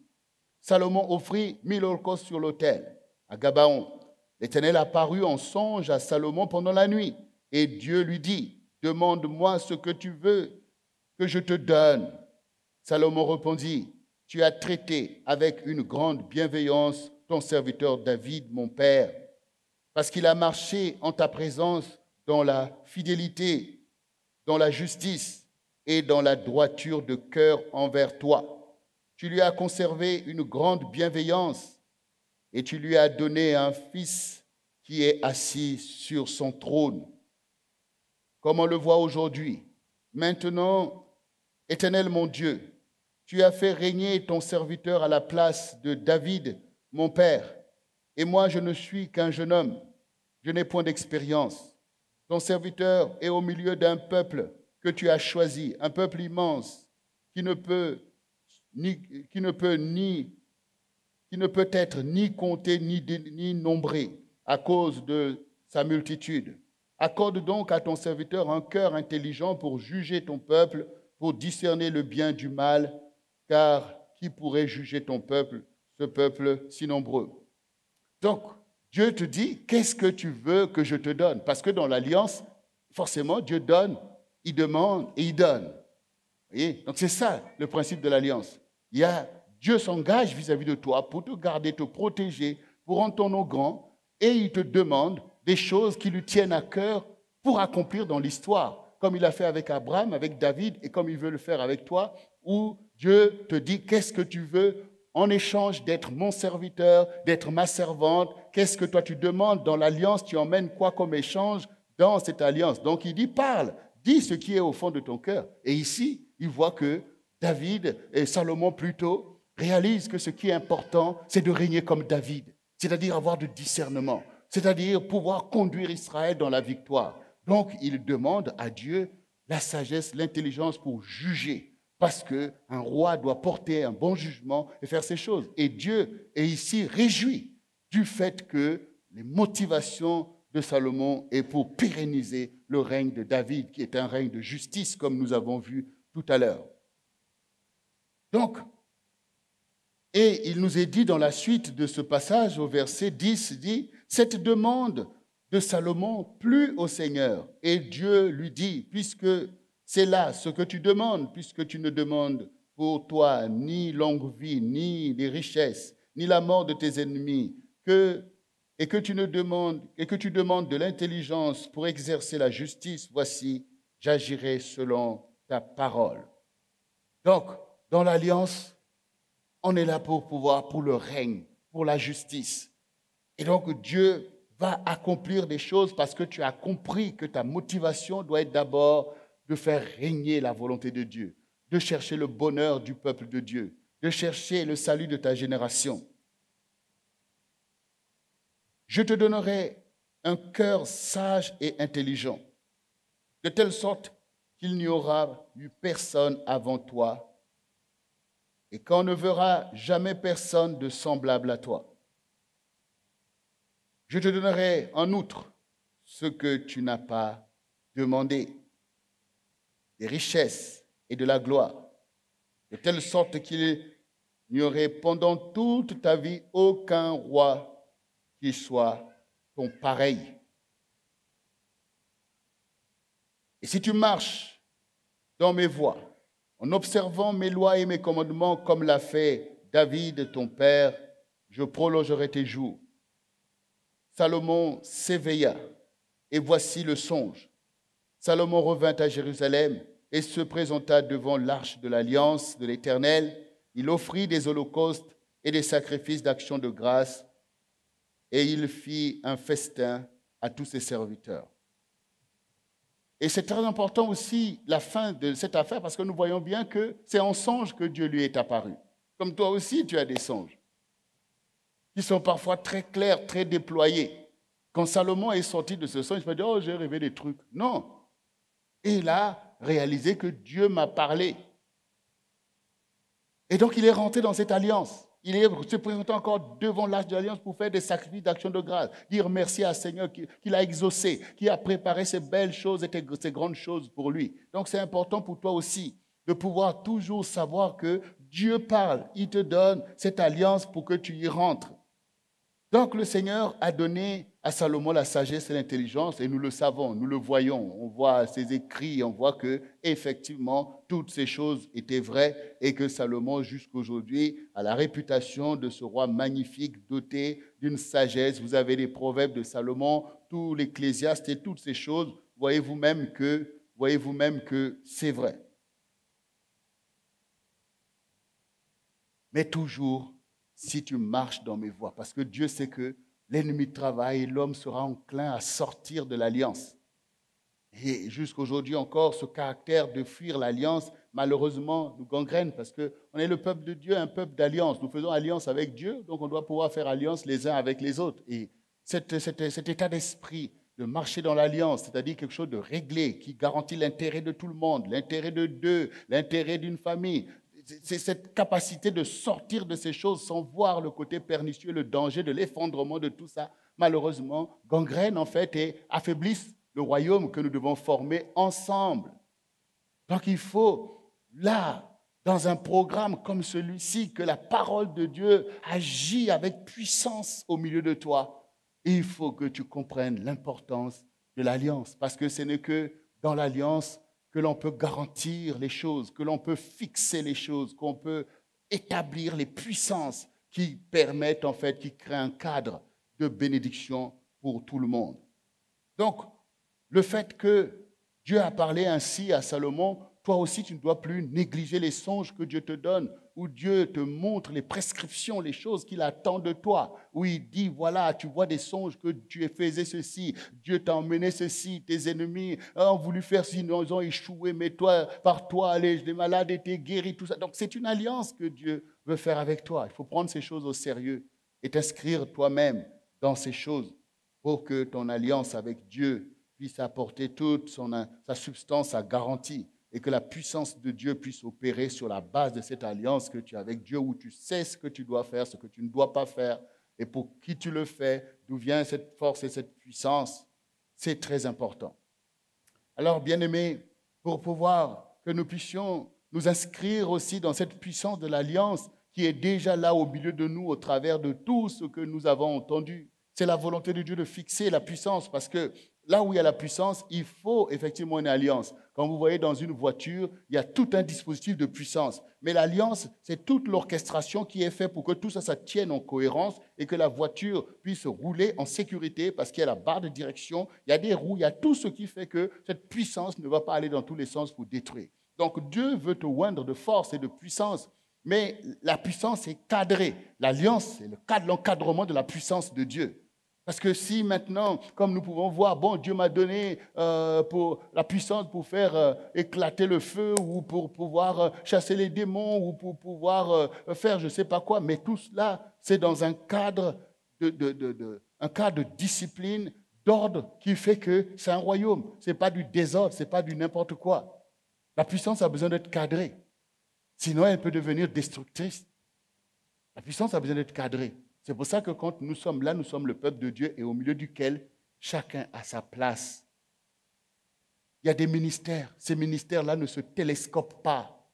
A: Salomon offrit 1000 holocaustes sur l'autel à Gabaon. L'Éternel apparut en songe à Salomon pendant la nuit, et Dieu lui dit, « Demande-moi ce que tu veux que je te donne. » Salomon répondit, « Tu as traité avec une grande bienveillance ton serviteur David, mon père, parce qu'il a marché en ta présence dans la fidélité, dans la justice et dans la droiture de cœur envers toi. Tu lui as conservé une grande bienveillance et tu lui as donné un fils qui est assis sur son trône. Comme on le voit aujourd'hui, maintenant, Éternel mon Dieu, tu as fait régner ton serviteur à la place de David, mon père, et moi je ne suis qu'un jeune homme, je n'ai point d'expérience. Ton serviteur est au milieu d'un peuple que tu as choisi, un peuple immense qui ne peut être ni compté ni nombré à cause de sa multitude. Accorde donc à ton serviteur un cœur intelligent pour juger ton peuple, pour discerner le bien du mal, car qui pourrait juger ton peuple, ce peuple si nombreux? Donc, Dieu te dit, qu'est-ce que tu veux que je te donne? Parce que dans l'alliance, forcément, Dieu donne, il demande et il donne. Vous voyez? Donc, c'est ça le principe de l'alliance. Dieu s'engage vis-à-vis de toi pour te garder, te protéger, pour rendre ton nom grand, et il te demande des choses qui lui tiennent à cœur pour accomplir dans l'histoire, comme il a fait avec Abraham, avec David, et comme il veut le faire avec toi, où Dieu te dit, qu'est-ce que tu veux en échange d'être mon serviteur, d'être ma servante? Qu'est-ce que toi tu demandes dans l'alliance? Tu emmènes quoi comme échange dans cette alliance? Donc il dit, parle, dis ce qui est au fond de ton cœur. Et ici, il voit que David et Salomon plutôt réalisent que ce qui est important, c'est de régner comme David, c'est-à-dire avoir de discernement, c'est-à-dire pouvoir conduire Israël dans la victoire. Donc il demande à Dieu la sagesse, l'intelligence pour juger, parce qu'un roi doit porter un bon jugement et faire ces choses. Et Dieu est ici réjoui du fait que les motivations de Salomon est pour pérenniser le règne de David, qui est un règne de justice, comme nous avons vu tout à l'heure. Donc, et il nous est dit dans la suite de ce passage, au verset 10, dit, « Cette demande de Salomon plut au Seigneur, et Dieu lui dit, puisque c'est là ce que tu demandes, puisque tu ne demandes pour toi ni longue vie, ni les richesses, ni la mort de tes ennemis, et que tu demandes de l'intelligence pour exercer la justice, voici, j'agirai selon ta parole. » Donc, dans l'alliance, on est là pour le règne, pour la justice. Et donc, Dieu va accomplir des choses parce que tu as compris que ta motivation doit être d'abord de faire régner la volonté de Dieu, de chercher le bonheur du peuple de Dieu, de chercher le salut de ta génération. Je te donnerai un cœur sage et intelligent, de telle sorte qu'il n'y aura eu personne avant toi et qu'on ne verra jamais personne de semblable à toi. Je te donnerai en outre ce que tu n'as pas demandé, des richesses et de la gloire, de telle sorte qu'il n'y aurait pendant toute ta vie aucun roi qui soit ton pareil. Et si tu marches dans mes voies, en observant mes lois et mes commandements comme l'a fait David, ton père, je prolongerai tes jours. Salomon s'éveilla, et voici le songe. Salomon revint à Jérusalem et se présenta devant l'arche de l'Alliance de l'Éternel. Il offrit des holocaustes et des sacrifices d'action de grâce, et il fit un festin à tous ses serviteurs. Et c'est très important aussi la fin de cette affaire parce que nous voyons bien que c'est en songe que Dieu lui est apparu. Comme toi aussi, tu as des songes qui sont parfois très clairs, très déployés. Quand Salomon est sorti de ce songe, il ne s'est pas dit « Oh, j'ai rêvé des trucs ». Non. Et il a réalisé que Dieu m'a parlé. Et donc, il est rentré dans cette alliance. Il est se présenté encore devant l'arche de l'alliance pour faire des sacrifices d'action de grâce. Dire merci à Seigneur qui l'a exaucé, qui a préparé ces belles choses et ces grandes choses pour lui. Donc, c'est important pour toi aussi de pouvoir toujours savoir que Dieu parle. Il te donne cette alliance pour que tu y rentres. Donc, le Seigneur a donné à Salomon la sagesse et l'intelligence, et nous le savons, nous le voyons. On voit ses écrits, on voit que effectivement toutes ces choses étaient vraies et que Salomon, jusqu'aujourd'hui, a la réputation de ce roi magnifique, doté d'une sagesse. Vous avez les proverbes de Salomon, tout l'Ecclésiaste et toutes ces choses. Voyez vous-même que c'est vrai. Mais toujours, si tu marches dans mes voies, parce que Dieu sait que l'ennemi travaille et l'homme sera enclin à sortir de l'alliance. Et jusqu'aujourd'hui encore, ce caractère de fuir l'alliance, malheureusement, nous gangrène parce qu'on est le peuple de Dieu, un peuple d'alliance. Nous faisons alliance avec Dieu, donc on doit pouvoir faire alliance les uns avec les autres. Et cet état d'esprit de marcher dans l'alliance, c'est-à-dire quelque chose de réglé, qui garantit l'intérêt de tout le monde, l'intérêt de deux, l'intérêt d'une famille, c'est cette capacité de sortir de ces choses sans voir le côté pernicieux, le danger de l'effondrement de tout ça, malheureusement, gangrène en fait et affaiblissent le royaume que nous devons former ensemble. Donc il faut, là, dans un programme comme celui-ci, que la parole de Dieu agit avec puissance au milieu de toi. Et il faut que tu comprennes l'importance de l'alliance, parce que ce n'est que dans l'alliance que l'on peut garantir les choses, que l'on peut fixer les choses, qu'on peut établir les puissances qui permettent, en fait, qui créent un cadre de bénédiction pour tout le monde. Donc, le fait que Dieu a parlé ainsi à Salomon, toi aussi, tu ne dois plus négliger les songes que Dieu te donne, où Dieu te montre les prescriptions, les choses qu'il attend de toi, où il dit, voilà, tu vois des songes que tu faisais ceci, Dieu t'a emmené ceci, tes ennemis ont voulu faire ceci, ils ont échoué, mais toi, par toi, les malades étaient guéris, tout ça. Donc, c'est une alliance que Dieu veut faire avec toi. Il faut prendre ces choses au sérieux et t'inscrire toi-même dans ces choses pour que ton alliance avec Dieu puisse apporter toute sa substance, sa garantie, et que la puissance de Dieu puisse opérer sur la base de cette alliance que tu as avec Dieu, où tu sais ce que tu dois faire, ce que tu ne dois pas faire, et pour qui tu le fais, d'où vient cette force et cette puissance. C'est très important. Alors, bien-aimés, pour pouvoir que nous puissions nous inscrire aussi dans cette puissance de l'alliance qui est déjà là au milieu de nous au travers de tout ce que nous avons entendu, c'est la volonté de Dieu de fixer la puissance, parce que là où il y a la puissance, il faut effectivement une alliance. Quand vous voyez dans une voiture, il y a tout un dispositif de puissance. Mais l'alliance, c'est toute l'orchestration qui est faite pour que tout ça, ça tienne en cohérence et que la voiture puisse rouler en sécurité parce qu'il y a la barre de direction, il y a des roues, il y a tout ce qui fait que cette puissance ne va pas aller dans tous les sens pour détruire. Donc Dieu veut te oindre de force et de puissance, mais la puissance est cadrée. L'alliance, c'est l'encadrement de la puissance de Dieu. Parce que si maintenant, comme nous pouvons voir, bon, Dieu m'a donné pour la puissance pour faire éclater le feu ou pour pouvoir chasser les démons ou pour pouvoir faire je ne sais pas quoi, mais tout cela, c'est dans un cadre de discipline, d'ordre qui fait que c'est un royaume. Ce n'est pas du désordre, ce n'est pas du n'importe quoi. La puissance a besoin d'être cadrée. Sinon, elle peut devenir destructrice. La puissance a besoin d'être cadrée. C'est pour ça que quand nous sommes là, nous sommes le peuple de Dieu et au milieu duquel chacun a sa place. Il y a des ministères. Ces ministères-là ne se télescopent pas.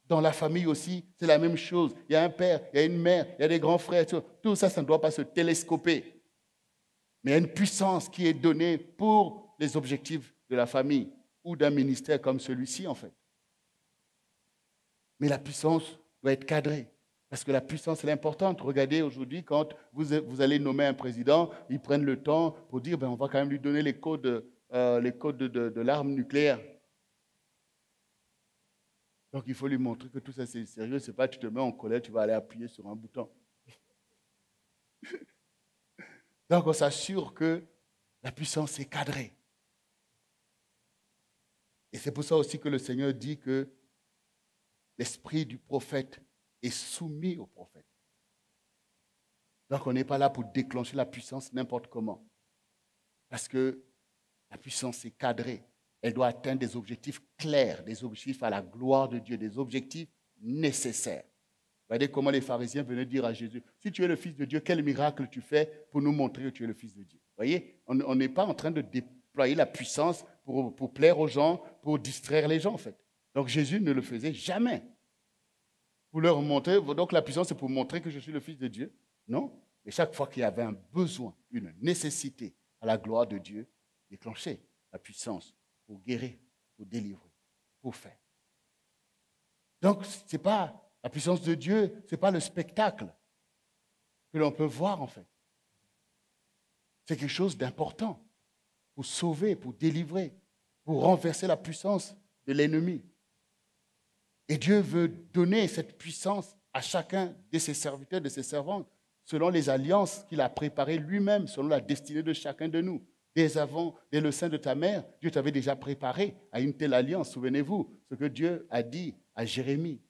A: Dans la famille aussi, c'est la même chose. Il y a un père, il y a une mère, il y a des grands frères. Tout ça, ça ne doit pas se télescoper. Mais il y a une puissance qui est donnée pour les objectifs de la famille ou d'un ministère comme celui-ci, en fait. Mais la puissance doit être cadrée. Parce que la puissance, elle est importante. Regardez aujourd'hui, quand vous allez nommer un président, ils prennent le temps pour dire, on va quand même lui donner les codes de l'arme nucléaire. Donc, il faut lui montrer que tout ça, c'est sérieux. Ce n'est pas tu te mets en colère, tu vas aller appuyer sur un bouton. Donc, on s'assure que la puissance est cadrée. Et c'est pour ça aussi que le Seigneur dit que l'esprit du prophète est soumis au prophète. Donc, on n'est pas là pour déclencher la puissance n'importe comment. Parce que la puissance est cadrée. Elle doit atteindre des objectifs clairs, des objectifs à la gloire de Dieu, des objectifs nécessaires. Regardez comment les pharisiens venaient dire à Jésus, si tu es le Fils de Dieu, quel miracle tu fais pour nous montrer que tu es le Fils de Dieu? Vous voyez, on n'est pas en train de déployer la puissance pour plaire aux gens, pour distraire les gens en fait. Donc Jésus ne le faisait jamais. Pour leur montrer, donc la puissance c'est pour montrer que je suis le Fils de Dieu? Non. Et chaque fois qu'il y avait un besoin, une nécessité à la gloire de Dieu, déclencher la puissance pour guérir, pour délivrer, pour faire. Donc, ce n'est pas la puissance de Dieu, ce n'est pas le spectacle que l'on peut voir en fait. C'est quelque chose d'important pour sauver, pour délivrer, pour renverser la puissance de l'ennemi. Et Dieu veut donner cette puissance à chacun de ses serviteurs, de ses servantes, selon les alliances qu'il a préparées lui-même, selon la destinée de chacun de nous. Dès le sein de ta mère, Dieu t'avait déjà préparé à une telle alliance. Souvenez-vous ce que Dieu a dit à Jérémie.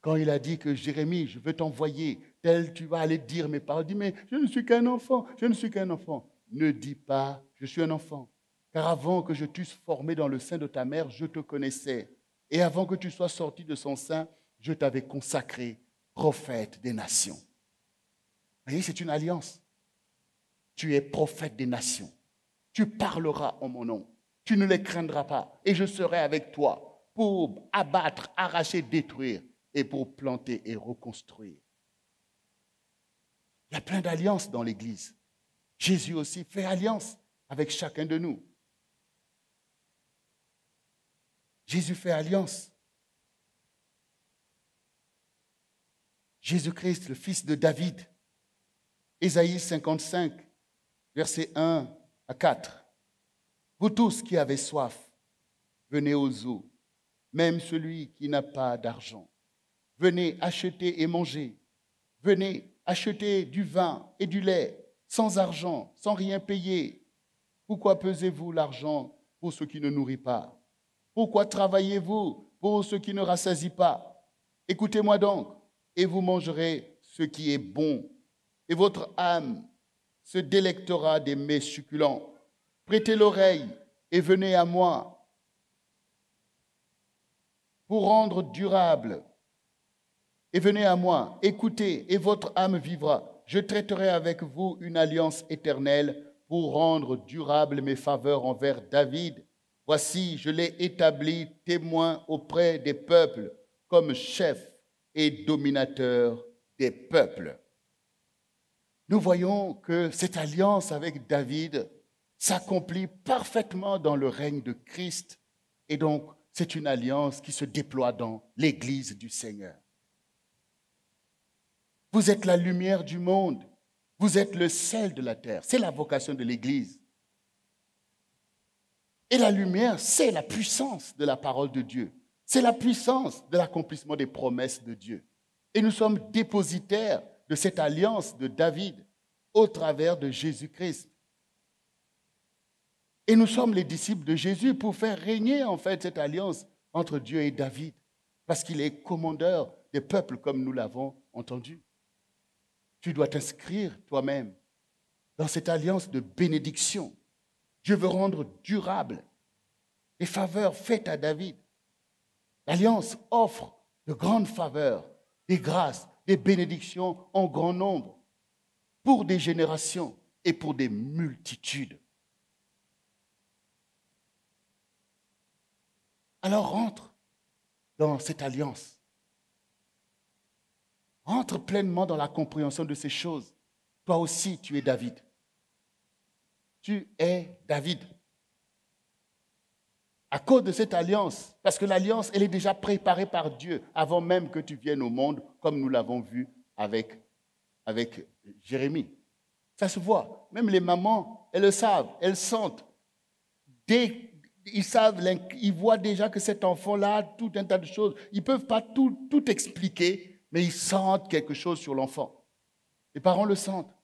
A: Quand il a dit que Jérémie, je veux t'envoyer, tel tu vas aller dire mes paroles. Dis, mais je ne suis qu'un enfant, je ne suis qu'un enfant. Ne dis pas, je suis un enfant. Car avant que je t'eusse formé dans le sein de ta mère, je te connaissais. Et avant que tu sois sorti de son sein, je t'avais consacré prophète des nations. Vous voyez, c'est une alliance. Tu es prophète des nations. Tu parleras en mon nom. Tu ne les craindras pas. Et je serai avec toi pour abattre, arracher, détruire et pour planter et reconstruire. Il y a plein d'alliances dans l'Église. Jésus aussi fait alliance avec chacun de nous. Jésus fait alliance. Jésus-Christ, le fils de David. Ésaïe 55, versets 1 à 4. Vous tous qui avez soif, venez aux eaux, même celui qui n'a pas d'argent. Venez acheter et manger. Venez acheter du vin et du lait, sans argent, sans rien payer. Pourquoi pesez-vous l'argent pour ce qui ne nourrit pas? Pourquoi travaillez-vous pour ce qui ne rassasie pas? Écoutez-moi donc, et vous mangerez ce qui est bon, et votre âme se délectera des mets succulents. Prêtez l'oreille et venez à moi pour rendre durable. Et venez à moi, écoutez, et votre âme vivra. Je traiterai avec vous une alliance éternelle pour rendre durable mes faveurs envers David. Voici, je l'ai établi témoin auprès des peuples, comme chef et dominateur des peuples. Nous voyons que cette alliance avec David s'accomplit parfaitement dans le règne de Christ. Et donc, c'est une alliance qui se déploie dans l'Église du Seigneur. Vous êtes la lumière du monde. Vous êtes le sel de la terre. C'est la vocation de l'Église. Et la lumière, c'est la puissance de la parole de Dieu. C'est la puissance de l'accomplissement des promesses de Dieu. Et nous sommes dépositaires de cette alliance de David au travers de Jésus-Christ. Et nous sommes les disciples de Jésus pour faire régner en fait cette alliance entre Dieu et David, parce qu'il est commandeur des peuples comme nous l'avons entendu. Tu dois t'inscrire toi-même dans cette alliance de bénédiction. Dieu veut rendre durable les faveurs faites à David. L'alliance offre de grandes faveurs, des grâces, des bénédictions en grand nombre pour des générations et pour des multitudes. Alors rentre dans cette alliance. Entre pleinement dans la compréhension de ces choses. Toi aussi, tu es David. Tu es David. À cause de cette alliance, parce que l'alliance, elle est déjà préparée par Dieu avant même que tu viennes au monde, comme nous l'avons vu avec Jérémie. Ça se voit. Même les mamans, elles le savent, elles sentent. Ils voient déjà que cet enfant-là a tout un tas de choses. Ils ne peuvent pas tout expliquer, mais ils sentent quelque chose sur l'enfant. Les parents le sentent.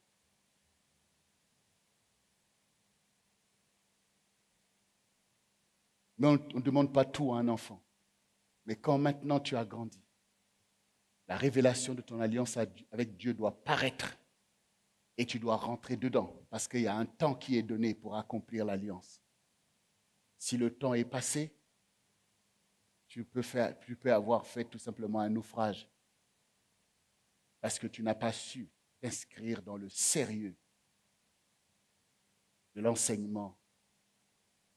A: Mais on ne demande pas tout à un enfant. Mais quand maintenant tu as grandi, la révélation de ton alliance avec Dieu doit paraître. Et tu dois rentrer dedans, parce qu'il y a un temps qui est donné pour accomplir l'alliance. si le temps est passé, tu peux avoir fait tout simplement un naufrage parce que tu n'as pas su t'inscrire dans le sérieux de l'enseignement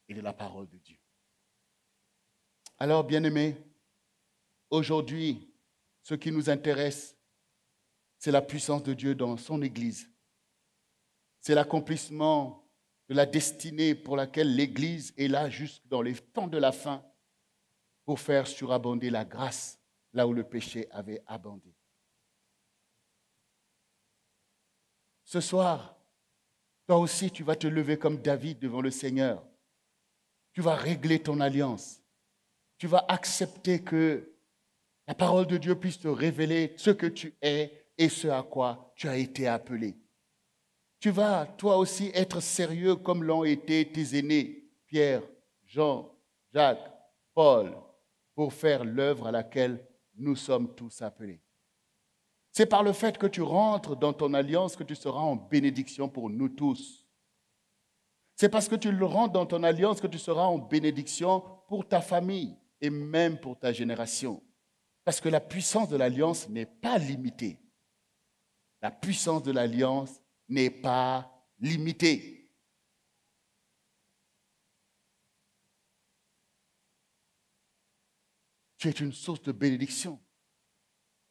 A: et de la parole de Dieu. Alors, bien-aimés, aujourd'hui, ce qui nous intéresse, c'est la puissance de Dieu dans son Église. C'est l'accomplissement de la destinée pour laquelle l'Église est là jusque dans les temps de la fin pour faire surabonder la grâce là où le péché avait abondé. Ce soir, toi aussi, tu vas te lever comme David devant le Seigneur. Tu vas régler ton alliance. Tu vas accepter que la parole de Dieu puisse te révéler ce que tu es et ce à quoi tu as été appelé. Tu vas, toi aussi, être sérieux comme l'ont été tes aînés, Pierre, Jean, Jacques, Paul, pour faire l'œuvre à laquelle nous sommes tous appelés. C'est par le fait que tu rentres dans ton alliance que tu seras en bénédiction pour nous tous. C'est parce que tu le rentres dans ton alliance que tu seras en bénédiction pour ta famille et même pour ta génération. Parce que la puissance de l'alliance n'est pas limitée. La puissance de l'alliance n'est pas limitée. Tu es une source de bénédiction.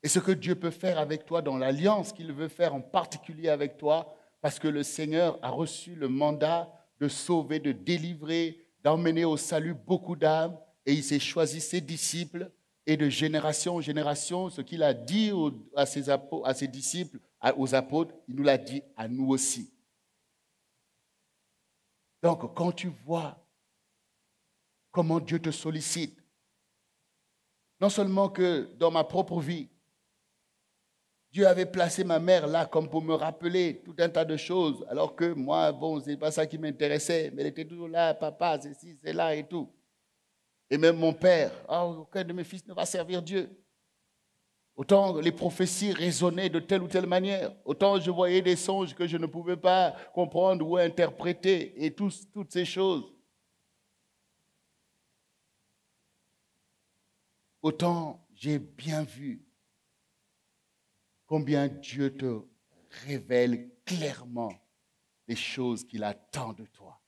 A: Et ce que Dieu peut faire avec toi dans l'alliance qu'il veut faire en particulier avec toi, parce que le Seigneur a reçu le mandat de sauver, de délivrer, d'emmener au salut beaucoup d'âmes, et il s'est choisi ses disciples, et de génération en génération, ce qu'il a dit à ses disciples, aux apôtres, il nous l'a dit à nous aussi. Donc, quand tu vois comment Dieu te sollicite, non seulement que dans ma propre vie, Dieu avait placé ma mère là comme pour me rappeler tout un tas de choses, alors que moi, bon, ce n'est pas ça qui m'intéressait, mais elle était toujours là, papa, c'est ci, c'est là et tout. Et même mon père, aucun de mes fils ne va servir Dieu. Autant les prophéties résonnaient de telle ou telle manière, autant je voyais des songes que je ne pouvais pas comprendre ou interpréter, et toutes ces choses. Autant j'ai bien vu combien Dieu te révèle clairement les choses qu'il attend de toi.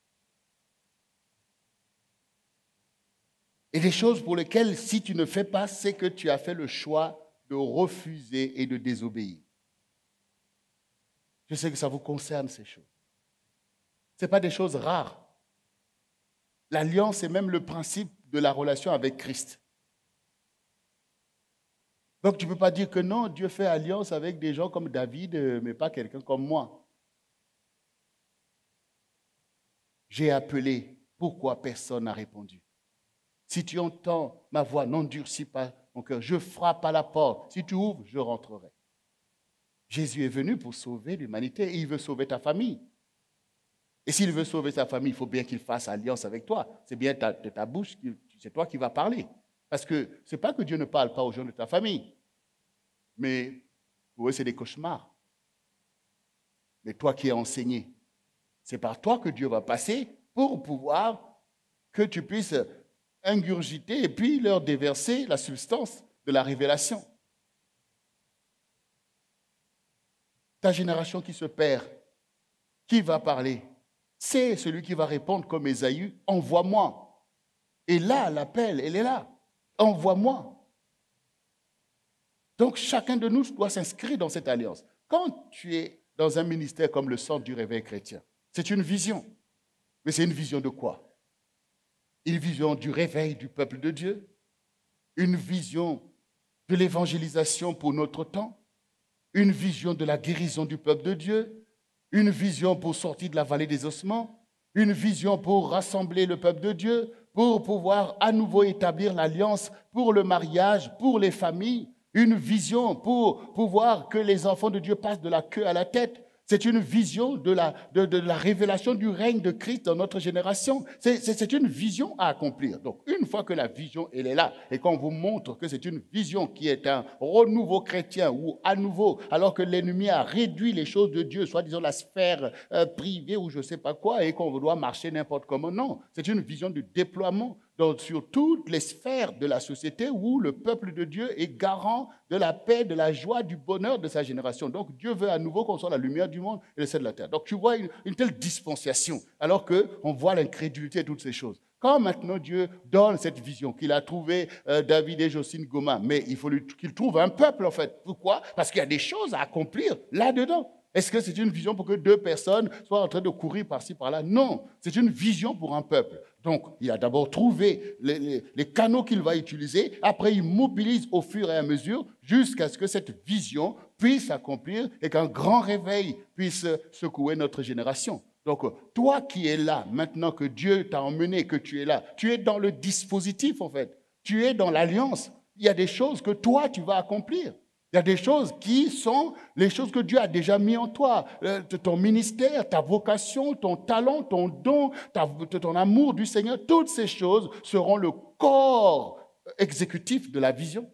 A: Et des choses pour lesquelles, si tu ne fais pas, c'est que tu as fait le choix de refuser et de désobéir. Je sais que ça vous concerne, ces choses. Ce n'est pas des choses rares. L'alliance est même le principe de la relation avec Christ. Donc, tu ne peux pas dire que non, Dieu fait alliance avec des gens comme David, mais pas quelqu'un comme moi. J'ai appelé, pourquoi personne n'a répondu? Si tu entends ma voix, n'endurcis pas mon cœur. Je frappe à la porte. Si tu ouvres, je rentrerai. Jésus est venu pour sauver l'humanité et il veut sauver ta famille. Et s'il veut sauver ta famille, il faut bien qu'il fasse alliance avec toi. C'est bien de ta bouche, c'est toi qui vas parler. Parce que ce n'est pas que Dieu ne parle pas aux gens de ta famille, mais pour eux, c'est des cauchemars. Mais toi qui es enseigné, c'est par toi que Dieu va passer pour pouvoir que tu puisses ingurgiter et puis leur déverser la substance de la révélation. Ta génération qui se perd, qui va parler? C'est celui qui va répondre comme Ésaü, envoie-moi. Et là, l'appel, elle est là. Envoie-moi. Donc, chacun de nous doit s'inscrire dans cette alliance. Quand tu es dans un ministère comme le Centre du Réveil chrétien, c'est une vision. Mais c'est une vision de quoi? Une vision du réveil du peuple de Dieu, une vision de l'évangélisation pour notre temps, une vision de la guérison du peuple de Dieu, une vision pour sortir de la vallée des ossements, une vision pour rassembler le peuple de Dieu, pour pouvoir à nouveau établir l'alliance pour le mariage, pour les familles, une vision pour pouvoir que les enfants de Dieu passent de la queue à la tête. C'est une vision de la révélation du règne de Christ dans notre génération. C'est une vision à accomplir. Donc, une fois que la vision, elle est là, et qu'on vous montre que c'est une vision qui est un renouveau chrétien ou à nouveau, alors que l'ennemi a réduit les choses de Dieu, soit disons la sphère privée ou je ne sais pas quoi, et qu'on doit marcher n'importe comment. Non, c'est une vision du déploiement sur toutes les sphères de la société où le peuple de Dieu est garant de la paix, de la joie, du bonheur de sa génération. Donc Dieu veut à nouveau qu'on soit la lumière du monde et le sel de la terre. Donc tu vois une telle dispensation alors qu'on voit l'incrédulité et toutes ces choses. Quand maintenant Dieu donne cette vision qu'il a trouvé David et Jocelyne Goma, mais il faut qu'il trouve un peuple en fait. Pourquoi? Parce qu'il y a des choses à accomplir là-dedans. Est-ce que c'est une vision pour que deux personnes soient en train de courir par-ci, par-là? Non, c'est une vision pour un peuple. Donc, il a d'abord trouvé les canaux qu'il va utiliser. Après, il mobilise au fur et à mesure jusqu'à ce que cette vision puisse s'accomplir et qu'un grand réveil puisse secouer notre génération. Donc, toi qui es là, maintenant que Dieu t'a emmené, que tu es là, tu es dans le dispositif en fait. Tu es dans l'alliance. Il y a des choses que toi, tu vas accomplir. Il y a des choses qui sont les choses que Dieu a déjà mis en toi. Ton ministère, ta vocation, ton talent, ton don, ton amour du Seigneur, toutes ces choses seront le corps exécutif de la vision.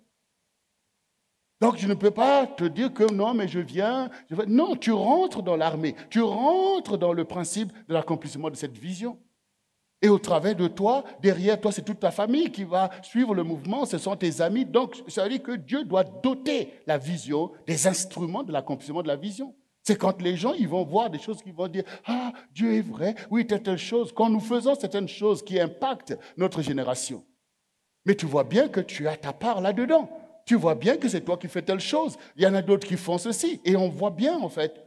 A: Donc, je ne peux pas te dire que non, mais je viens. Non, tu rentres dans l'armée. Tu rentres dans le principe de l'accomplissement de cette vision. Et au travers de toi, derrière toi, c'est toute ta famille qui va suivre le mouvement, ce sont tes amis. Donc, ça veut dire que Dieu doit doter la vision des instruments de l'accomplissement de la vision. C'est quand les gens ils vont voir des choses qui vont dire « Ah, Dieu est vrai, oui, telle chose ». Quand nous faisons certaines choses qui impactent notre génération. Mais tu vois bien que tu as ta part là-dedans. Tu vois bien que c'est toi qui fais telle chose. Il y en a d'autres qui font ceci. Et on voit bien, en fait,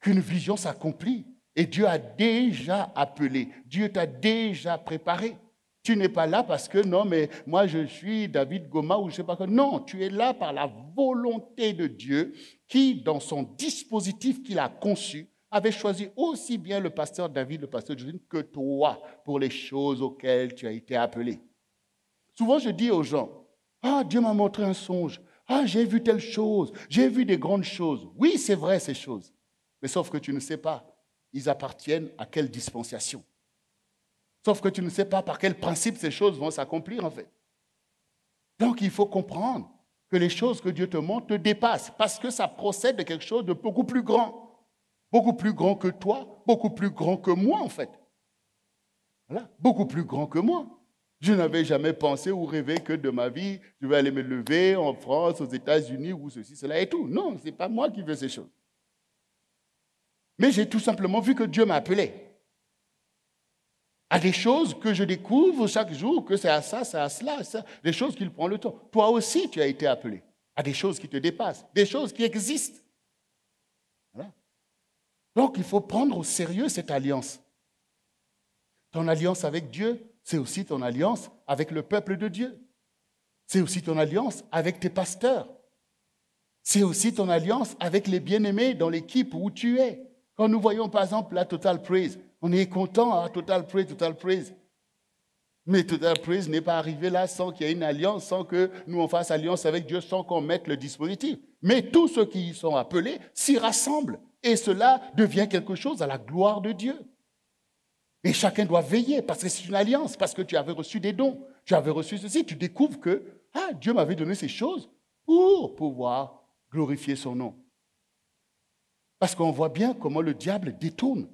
A: qu'une vision s'accomplit. Et Dieu a déjà appelé, Dieu t'a déjà préparé. Tu n'es pas là parce que non, mais moi je suis David Goma ou je ne sais pas quoi. Non, tu es là par la volonté de Dieu qui, dans son dispositif qu'il a conçu, avait choisi aussi bien le pasteur David, le pasteur Josine, que toi pour les choses auxquelles tu as été appelé. Souvent je dis aux gens, ah, Dieu m'a montré un songe, ah, j'ai vu telle chose, j'ai vu des grandes choses. Oui, c'est vrai ces choses, mais sauf que tu ne sais pas. Ils appartiennent à quelle dispensation. Sauf que tu ne sais pas par quel principe ces choses vont s'accomplir en fait. Donc il faut comprendre que les choses que Dieu te montre te dépassent parce que ça procède de quelque chose de beaucoup plus grand. Beaucoup plus grand que toi, beaucoup plus grand que moi en fait. Voilà, beaucoup plus grand que moi. Je n'avais jamais pensé ou rêvé que de ma vie, je vais aller me lever en France, aux États-Unis ou ceci, cela et tout. Non, ce n'est pas moi qui veux ces choses. Mais j'ai tout simplement vu que Dieu m'a appelé à des choses que je découvre chaque jour, que c'est à ça, c'est à cela, des choses qu'il prend le temps. Toi aussi, tu as été appelé à des choses qui te dépassent, des choses qui existent. Voilà. Donc, il faut prendre au sérieux cette alliance. Ton alliance avec Dieu, c'est aussi ton alliance avec le peuple de Dieu. C'est aussi ton alliance avec tes pasteurs. C'est aussi ton alliance avec les bien-aimés dans l'équipe où tu es. Quand nous voyons par exemple la Total Praise, on est content, hein, Total Praise, Total Praise. Mais Total Praise n'est pas arrivé là sans qu'il y ait une alliance, sans que nous on fasse alliance avec Dieu, sans qu'on mette le dispositif. Mais tous ceux qui y sont appelés s'y rassemblent et cela devient quelque chose à la gloire de Dieu. Et chacun doit veiller parce que c'est une alliance, parce que tu avais reçu des dons, tu avais reçu ceci, tu découvres que Dieu m'avait donné ces choses pour pouvoir glorifier son nom. Parce qu'on voit bien comment le diable détourne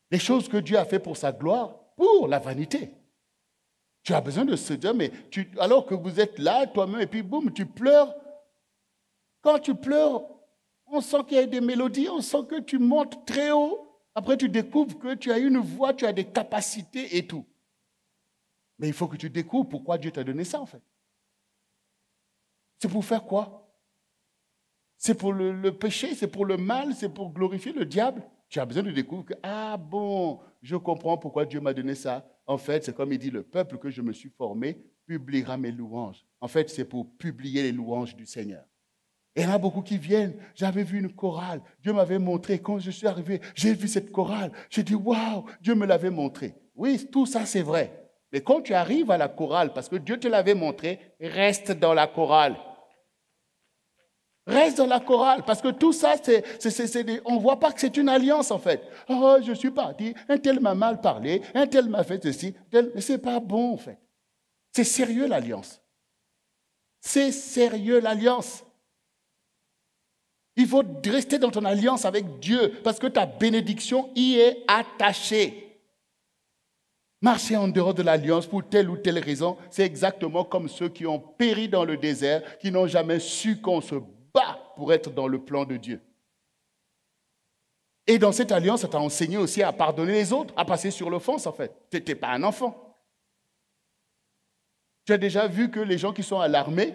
A: les choses que Dieu a fait pour sa gloire, pour la vanité. Tu as besoin de se dire, mais alors que vous êtes là, toi-même, et puis boum, tu pleures. Quand tu pleures, on sent qu'il y a des mélodies, on sent que tu montes très haut. Après, tu découvres que tu as une voix, tu as des capacités et tout. Mais il faut que tu découvres pourquoi Dieu t'a donné ça, en fait. C'est pour faire quoi? C'est pour le péché, c'est pour le mal, c'est pour glorifier le diable. Tu as besoin de découvrir que, ah bon, je comprends pourquoi Dieu m'a donné ça. En fait, c'est comme il dit, le peuple que je me suis formé publiera mes louanges. En fait, c'est pour publier les louanges du Seigneur. Et il y en a beaucoup qui viennent. J'avais vu une chorale. Dieu m'avait montré. Quand je suis arrivé, j'ai vu cette chorale. J'ai dit, waouh, Dieu me l'avait montré. Oui, tout ça, c'est vrai. Mais quand tu arrives à la chorale, parce que Dieu te l'avait montré, reste dans la chorale. Reste dans la chorale, parce que tout ça, on ne voit pas que c'est une alliance en fait. Oh, je suis parti, un tel m'a mal parlé, un tel m'a fait ceci, mais ce n'est pas bon en fait. C'est sérieux l'alliance. C'est sérieux l'alliance. Il faut rester dans ton alliance avec Dieu, parce que ta bénédiction y est attachée. Marcher en dehors de l'alliance pour telle ou telle raison, c'est exactement comme ceux qui ont péri dans le désert, qui n'ont jamais su qu'on se bat pour être dans le plan de Dieu. Et dans cette alliance, ça t'a enseigné aussi à pardonner les autres, à passer sur l'offense en fait. Tu n'étais pas un enfant. Tu as déjà vu que les gens qui sont à l'armée,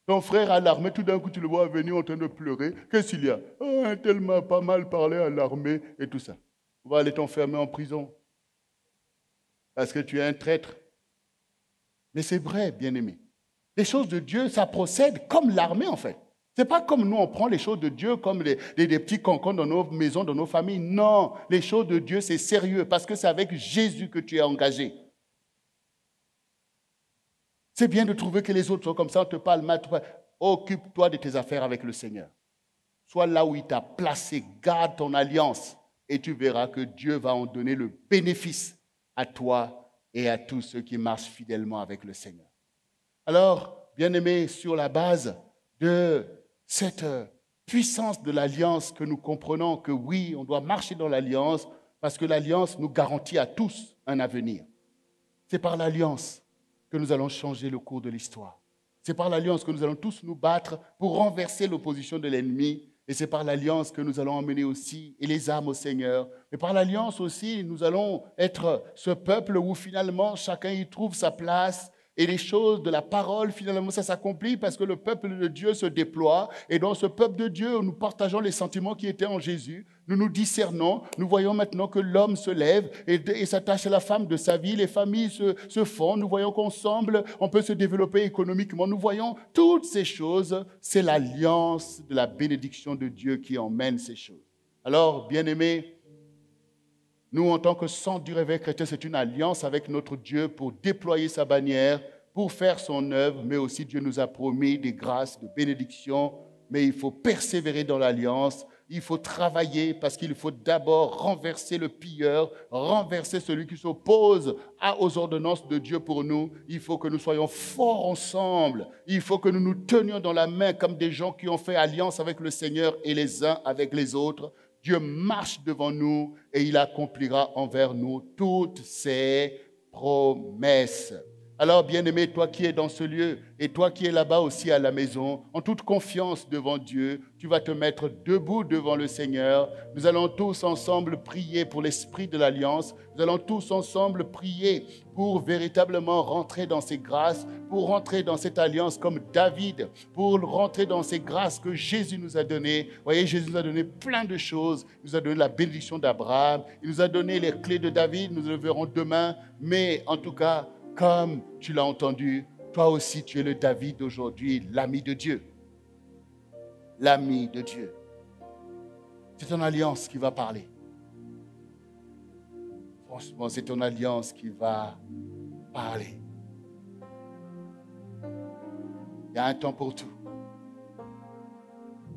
A: ton frère à l'armée, tout d'un coup tu le vois venir en train de pleurer. Qu'est-ce qu'il y a? Oh, un tel m'a pas mal parlé à l'armée et tout ça. On va aller t'enfermer en prison. Parce que tu es un traître. Mais c'est vrai, bien-aimé. Les choses de Dieu, ça procède comme l'armée en fait. Ce n'est pas comme nous, on prend les choses de Dieu comme des petits cancans dans nos maisons, dans nos familles. Non, les choses de Dieu, c'est sérieux parce que c'est avec Jésus que tu es engagé. C'est bien de trouver que les autres sont comme ça, on te parle mal. Occupe-toi de tes affaires avec le Seigneur. Sois là où il t'a placé, garde ton alliance et tu verras que Dieu va en donner le bénéfice à toi et à tous ceux qui marchent fidèlement avec le Seigneur. Alors, bien-aimés, sur la base de cette puissance de l'alliance que nous comprenons que oui, on doit marcher dans l'alliance parce que l'alliance nous garantit à tous un avenir. C'est par l'alliance que nous allons changer le cours de l'histoire. C'est par l'alliance que nous allons tous nous battre pour renverser l'opposition de l'ennemi. Et c'est par l'alliance que nous allons emmener aussi et les âmes au Seigneur. Et par l'alliance aussi, nous allons être ce peuple où finalement chacun y trouve sa place. Et les choses de la parole, finalement, ça s'accomplit parce que le peuple de Dieu se déploie. Et dans ce peuple de Dieu, nous partageons les sentiments qui étaient en Jésus. Nous nous discernons. Nous voyons maintenant que l'homme se lève et s'attache à la femme de sa vie. Les familles se font. Nous voyons qu'ensemble, on peut se développer économiquement. Nous voyons toutes ces choses. C'est l'alliance de la bénédiction de Dieu qui emmène ces choses. Alors, bien-aimés, nous, en tant que centre du réveil chrétien, c'est une alliance avec notre Dieu pour déployer sa bannière, pour faire son œuvre, mais aussi Dieu nous a promis des grâces, de bénédictions, mais il faut persévérer dans l'alliance, il faut travailler parce qu'il faut d'abord renverser le pilleur, renverser celui qui s'oppose aux ordonnances de Dieu pour nous. Il faut que nous soyons forts ensemble, il faut que nous nous tenions dans la main comme des gens qui ont fait alliance avec le Seigneur et les uns avec les autres. Dieu marche devant nous et il accomplira envers nous toutes ses promesses. Alors, bien-aimé, toi qui es dans ce lieu et toi qui es là-bas aussi à la maison, en toute confiance devant Dieu, tu vas te mettre debout devant le Seigneur. Nous allons tous ensemble prier pour l'esprit de l'alliance. Nous allons tous ensemble prier pour véritablement rentrer dans ces grâces, pour rentrer dans cette alliance comme David, pour rentrer dans ces grâces que Jésus nous a données. Vous voyez, Jésus nous a donné plein de choses. Il nous a donné la bénédiction d'Abraham. Il nous a donné les clés de David. Nous le verrons demain. Mais en tout cas, comme tu l'as entendu, toi aussi tu es le David d'aujourd'hui, l'ami de Dieu. L'ami de Dieu. C'est ton alliance qui va parler. Franchement, c'est ton alliance qui va parler. Il y a un temps pour tout.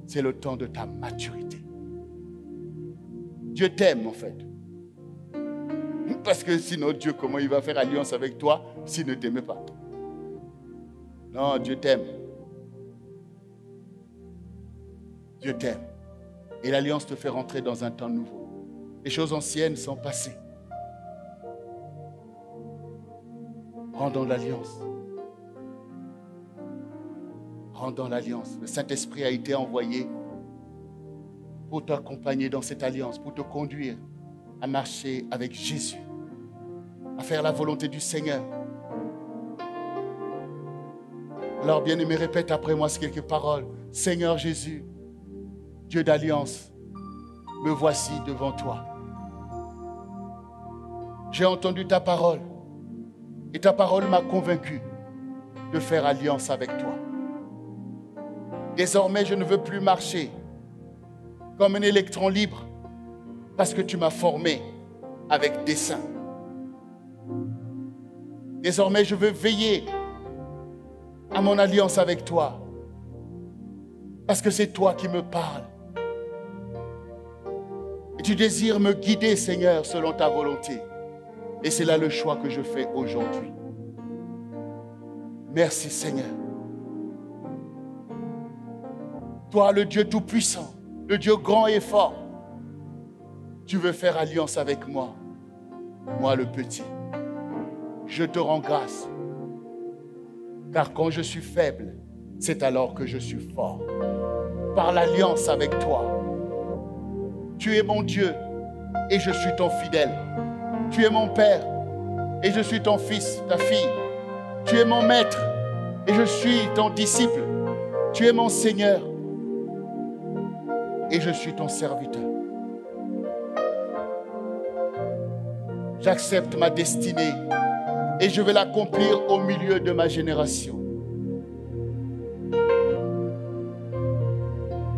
A: C'est le temps de ta maturité. Dieu t'aime en fait. Parce que sinon, Dieu, comment il va faire alliance avec toi s'il ne t'aimait pas? Non, Dieu t'aime. Dieu t'aime. Et l'alliance te fait rentrer dans un temps nouveau. Les choses anciennes sont passées. Rendons l'alliance. Rendons l'alliance. Le Saint-Esprit a été envoyé pour t'accompagner dans cette alliance, pour te conduire à marcher avec Jésus, à faire la volonté du Seigneur. Alors, bien-aimé, répète après moi ces quelques paroles. Seigneur Jésus, Dieu d'alliance, me voici devant toi. J'ai entendu ta parole et ta parole m'a convaincu de faire alliance avec toi. Désormais, je ne veux plus marcher comme un électron libre parce que tu m'as formé avec dessein. Désormais, je veux veiller à mon alliance avec toi. Parce que c'est toi qui me parles. Et tu désires me guider, Seigneur, selon ta volonté. Et c'est là le choix que je fais aujourd'hui. Merci, Seigneur. Toi, le Dieu tout-puissant, le Dieu grand et fort, tu veux faire alliance avec moi, moi le petit. Je te rends grâce, car quand je suis faible, c'est alors que je suis fort. Par l'alliance avec toi, tu es mon Dieu et je suis ton fidèle. Tu es mon Père et je suis ton fils, ta fille. Tu es mon maître et je suis ton disciple. Tu es mon Seigneur et je suis ton serviteur. J'accepte ma destinée et je vais l'accomplir au milieu de ma génération.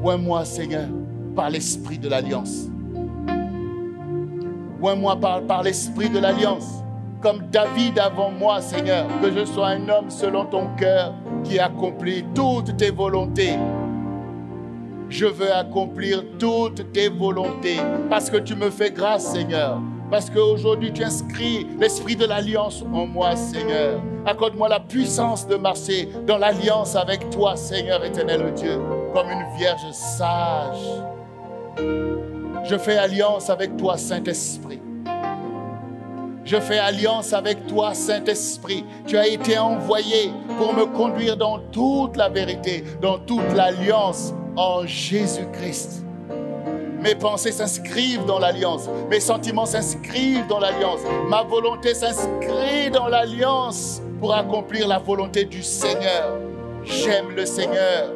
A: Oins-moi, Seigneur, par l'esprit de l'alliance. Oins-moi par l'esprit de l'alliance. Comme David avant moi, Seigneur, que je sois un homme selon ton cœur qui accomplit toutes tes volontés. Je veux accomplir toutes tes volontés parce que tu me fais grâce, Seigneur. Parce qu'aujourd'hui, tu inscris l'esprit de l'alliance en moi, Seigneur. Accorde-moi la puissance de marcher dans l'alliance avec toi, Seigneur éternel Dieu, comme une vierge sage. Je fais alliance avec toi, Saint-Esprit. Je fais alliance avec toi, Saint-Esprit. Tu as été envoyé pour me conduire dans toute la vérité, dans toute l'alliance en Jésus-Christ. Mes pensées s'inscrivent dans l'alliance. Mes sentiments s'inscrivent dans l'alliance. Ma volonté s'inscrit dans l'alliance pour accomplir la volonté du Seigneur. J'aime le Seigneur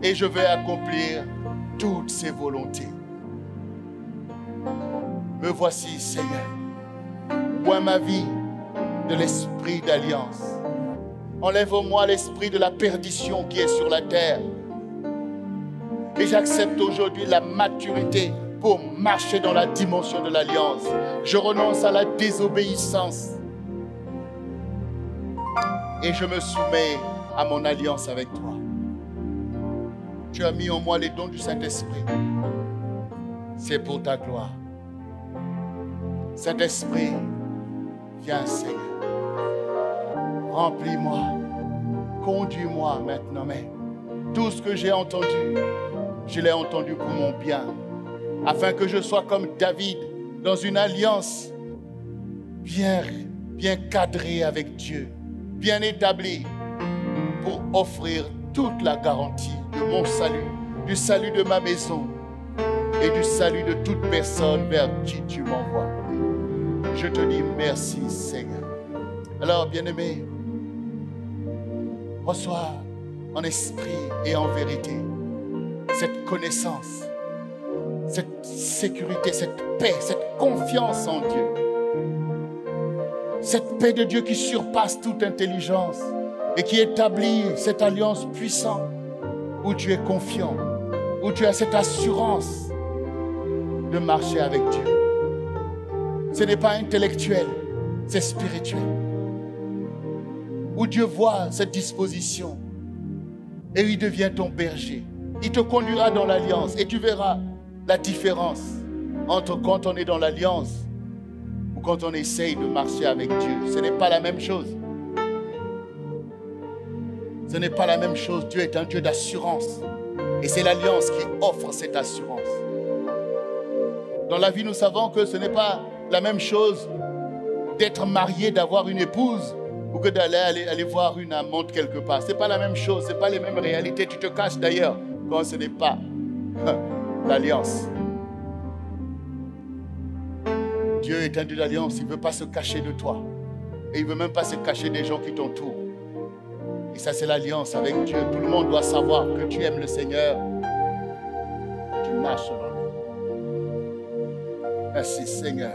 A: et je vais accomplir toutes ses volontés. Me voici, Seigneur. Oins ma vie de l'esprit d'alliance. Enlève en moi l'esprit de la perdition qui est sur la terre. Et j'accepte aujourd'hui la maturité pour marcher dans la dimension de l'alliance. Je renonce à la désobéissance. Et je me soumets à mon alliance avec toi. Tu as mis en moi les dons du Saint-Esprit. C'est pour ta gloire. Saint-Esprit, viens, Seigneur. Remplis-moi. Conduis-moi maintenant. Mais tout ce que j'ai entendu, je l'ai entendu pour mon bien, afin que je sois comme David, dans une alliance bien cadrée avec Dieu, bien établie, pour offrir toute la garantie de mon salut, du salut de ma maison et du salut de toute personne vers qui tu m'envoies. Je te dis merci, Seigneur. Alors, bien-aimé, reçois en esprit et en vérité cette connaissance, cette sécurité, cette paix, cette confiance en Dieu. Cette paix de Dieu qui surpasse toute intelligence et qui établit cette alliance puissante où tu es confiant, où tu as cette assurance de marcher avec Dieu. Ce n'est pas intellectuel, c'est spirituel. Où Dieu voit cette disposition et il devient ton berger. Il te conduira dans l'alliance et tu verras la différence entre quand on est dans l'alliance ou quand on essaye de marcher avec Dieu. Ce n'est pas la même chose. Ce n'est pas la même chose. Dieu est un Dieu d'assurance. Et c'est l'alliance qui offre cette assurance. Dans la vie, nous savons que ce n'est pas la même chose d'être marié, d'avoir une épouse, ou que d'aller voir une amante quelque part. Ce n'est pas la même chose. Ce n'est pas les mêmes réalités. Tu te caches d'ailleurs quand ce n'est pas l'alliance. Dieu est un Dieu d'alliance. Il ne veut pas se cacher de toi. Et il ne veut même pas se cacher des gens qui t'entourent. Et ça, c'est l'alliance avec Dieu. Tout le monde doit savoir que tu aimes le Seigneur. Tu marches dans lui. Merci, Seigneur.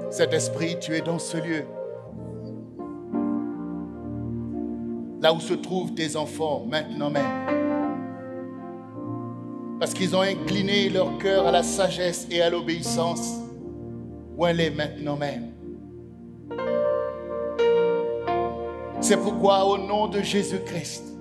A: Cet esprit, tu es dans ce lieu. Là où se trouvent tes enfants maintenant même. Parce qu'ils ont incliné leur cœur à la sagesse et à l'obéissance. Où elle est maintenant même. C'est pourquoi au nom de Jésus-Christ,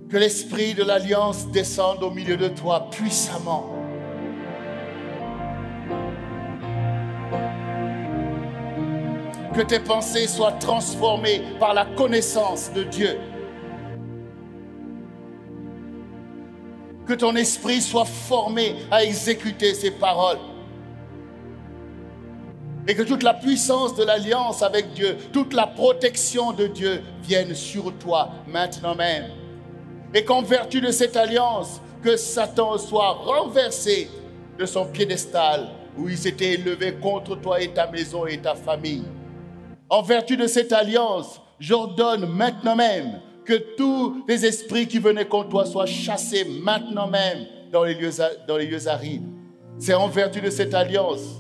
A: Que l'esprit de l'alliance descende au milieu de toi puissamment. Que tes pensées soient transformées par la connaissance de Dieu. Que ton esprit soit formé à exécuter ces paroles. Et que toute la puissance de l'alliance avec Dieu, toute la protection de Dieu vienne sur toi maintenant même. Et qu'en vertu de cette alliance, que Satan soit renversé de son piédestal où il s'était élevé contre toi et ta maison et ta famille. En vertu de cette alliance, j'ordonne maintenant même que tous les esprits qui venaient contre toi soient chassés maintenant même dans les lieux arides. C'est en vertu de cette alliance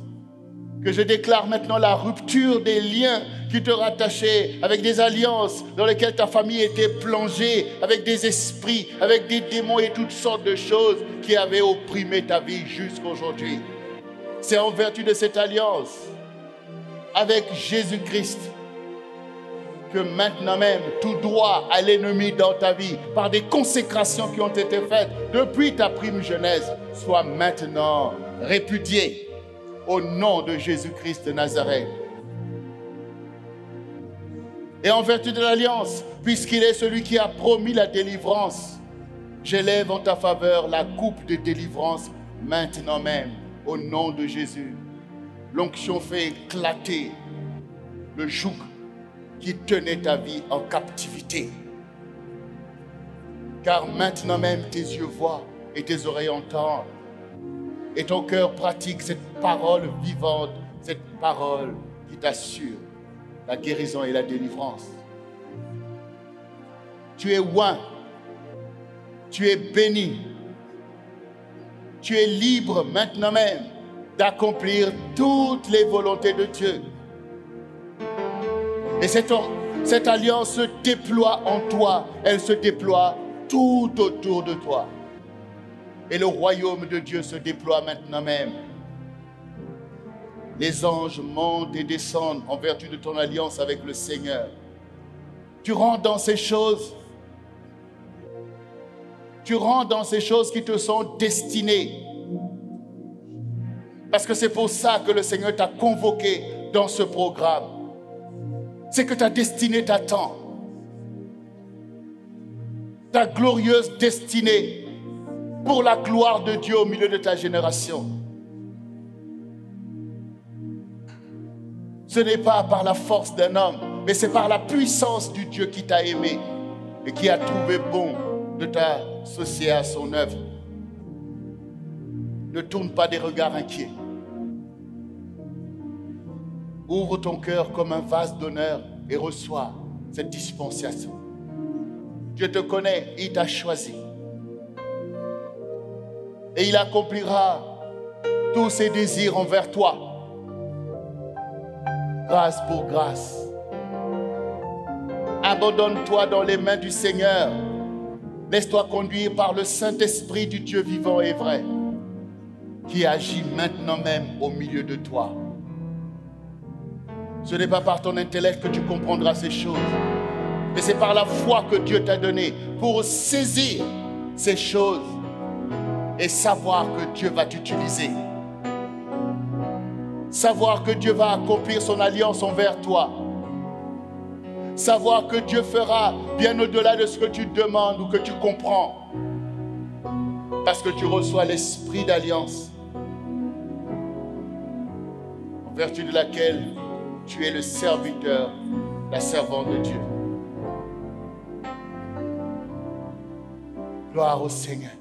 A: que je déclare maintenant la rupture des liens qui te rattachaient avec des alliances dans lesquelles ta famille était plongée, avec des esprits, avec des démons et toutes sortes de choses qui avaient opprimé ta vie jusqu'à aujourd'hui. C'est en vertu de cette alliance avec Jésus-Christ que maintenant même tout droit à l'ennemi dans ta vie, par des consécrations qui ont été faites depuis ta prime jeunesse, soit maintenant répudié au nom de Jésus-Christ de Nazareth. Et en vertu de l'alliance, puisqu'il est celui qui a promis la délivrance, j'élève en ta faveur la coupe de délivrance maintenant même, au nom de Jésus. L'onction fait éclater le joug qui tenait ta vie en captivité. Car maintenant même tes yeux voient et tes oreilles entendent. Et ton cœur pratique cette parole vivante, cette parole qui t'assure la guérison et la délivrance. Tu es oint, tu es béni, tu es libre maintenant même d'accomplir toutes les volontés de Dieu. Et cette alliance se déploie en toi, elle se déploie tout autour de toi. Et le royaume de Dieu se déploie maintenant même. Les anges montent et descendent en vertu de ton alliance avec le Seigneur. Tu rentres dans ces choses. Tu rentres dans ces choses qui te sont destinées. Parce que c'est pour ça que le Seigneur t'a convoqué dans ce programme. C'est que ta destinée t'attend. Ta glorieuse destinée pour la gloire de Dieu au milieu de ta génération. Ce n'est pas par la force d'un homme, mais c'est par la puissance du Dieu qui t'a aimé et qui a trouvé bon de t'associer à son œuvre. Ne tourne pas des regards inquiets. Ouvre ton cœur comme un vase d'honneur et reçois cette dispensation. Dieu te connaît, il t'a choisi. Et il accomplira tous ses désirs envers toi. Grâce pour grâce. Abandonne-toi dans les mains du Seigneur. Laisse-toi conduire par le Saint-Esprit du Dieu vivant et vrai, qui agit maintenant même au milieu de toi. Ce n'est pas par ton intellect que tu comprendras ces choses, mais c'est par la foi que Dieu t'a donnée pour saisir ces choses et savoir que Dieu va t'utiliser. Savoir que Dieu va accomplir son alliance envers toi. Savoir que Dieu fera bien au-delà de ce que tu demandes ou que tu comprends. Parce que tu reçois l'esprit d'alliance, en vertu de laquelle tu es le serviteur, la servante de Dieu. Gloire au Seigneur.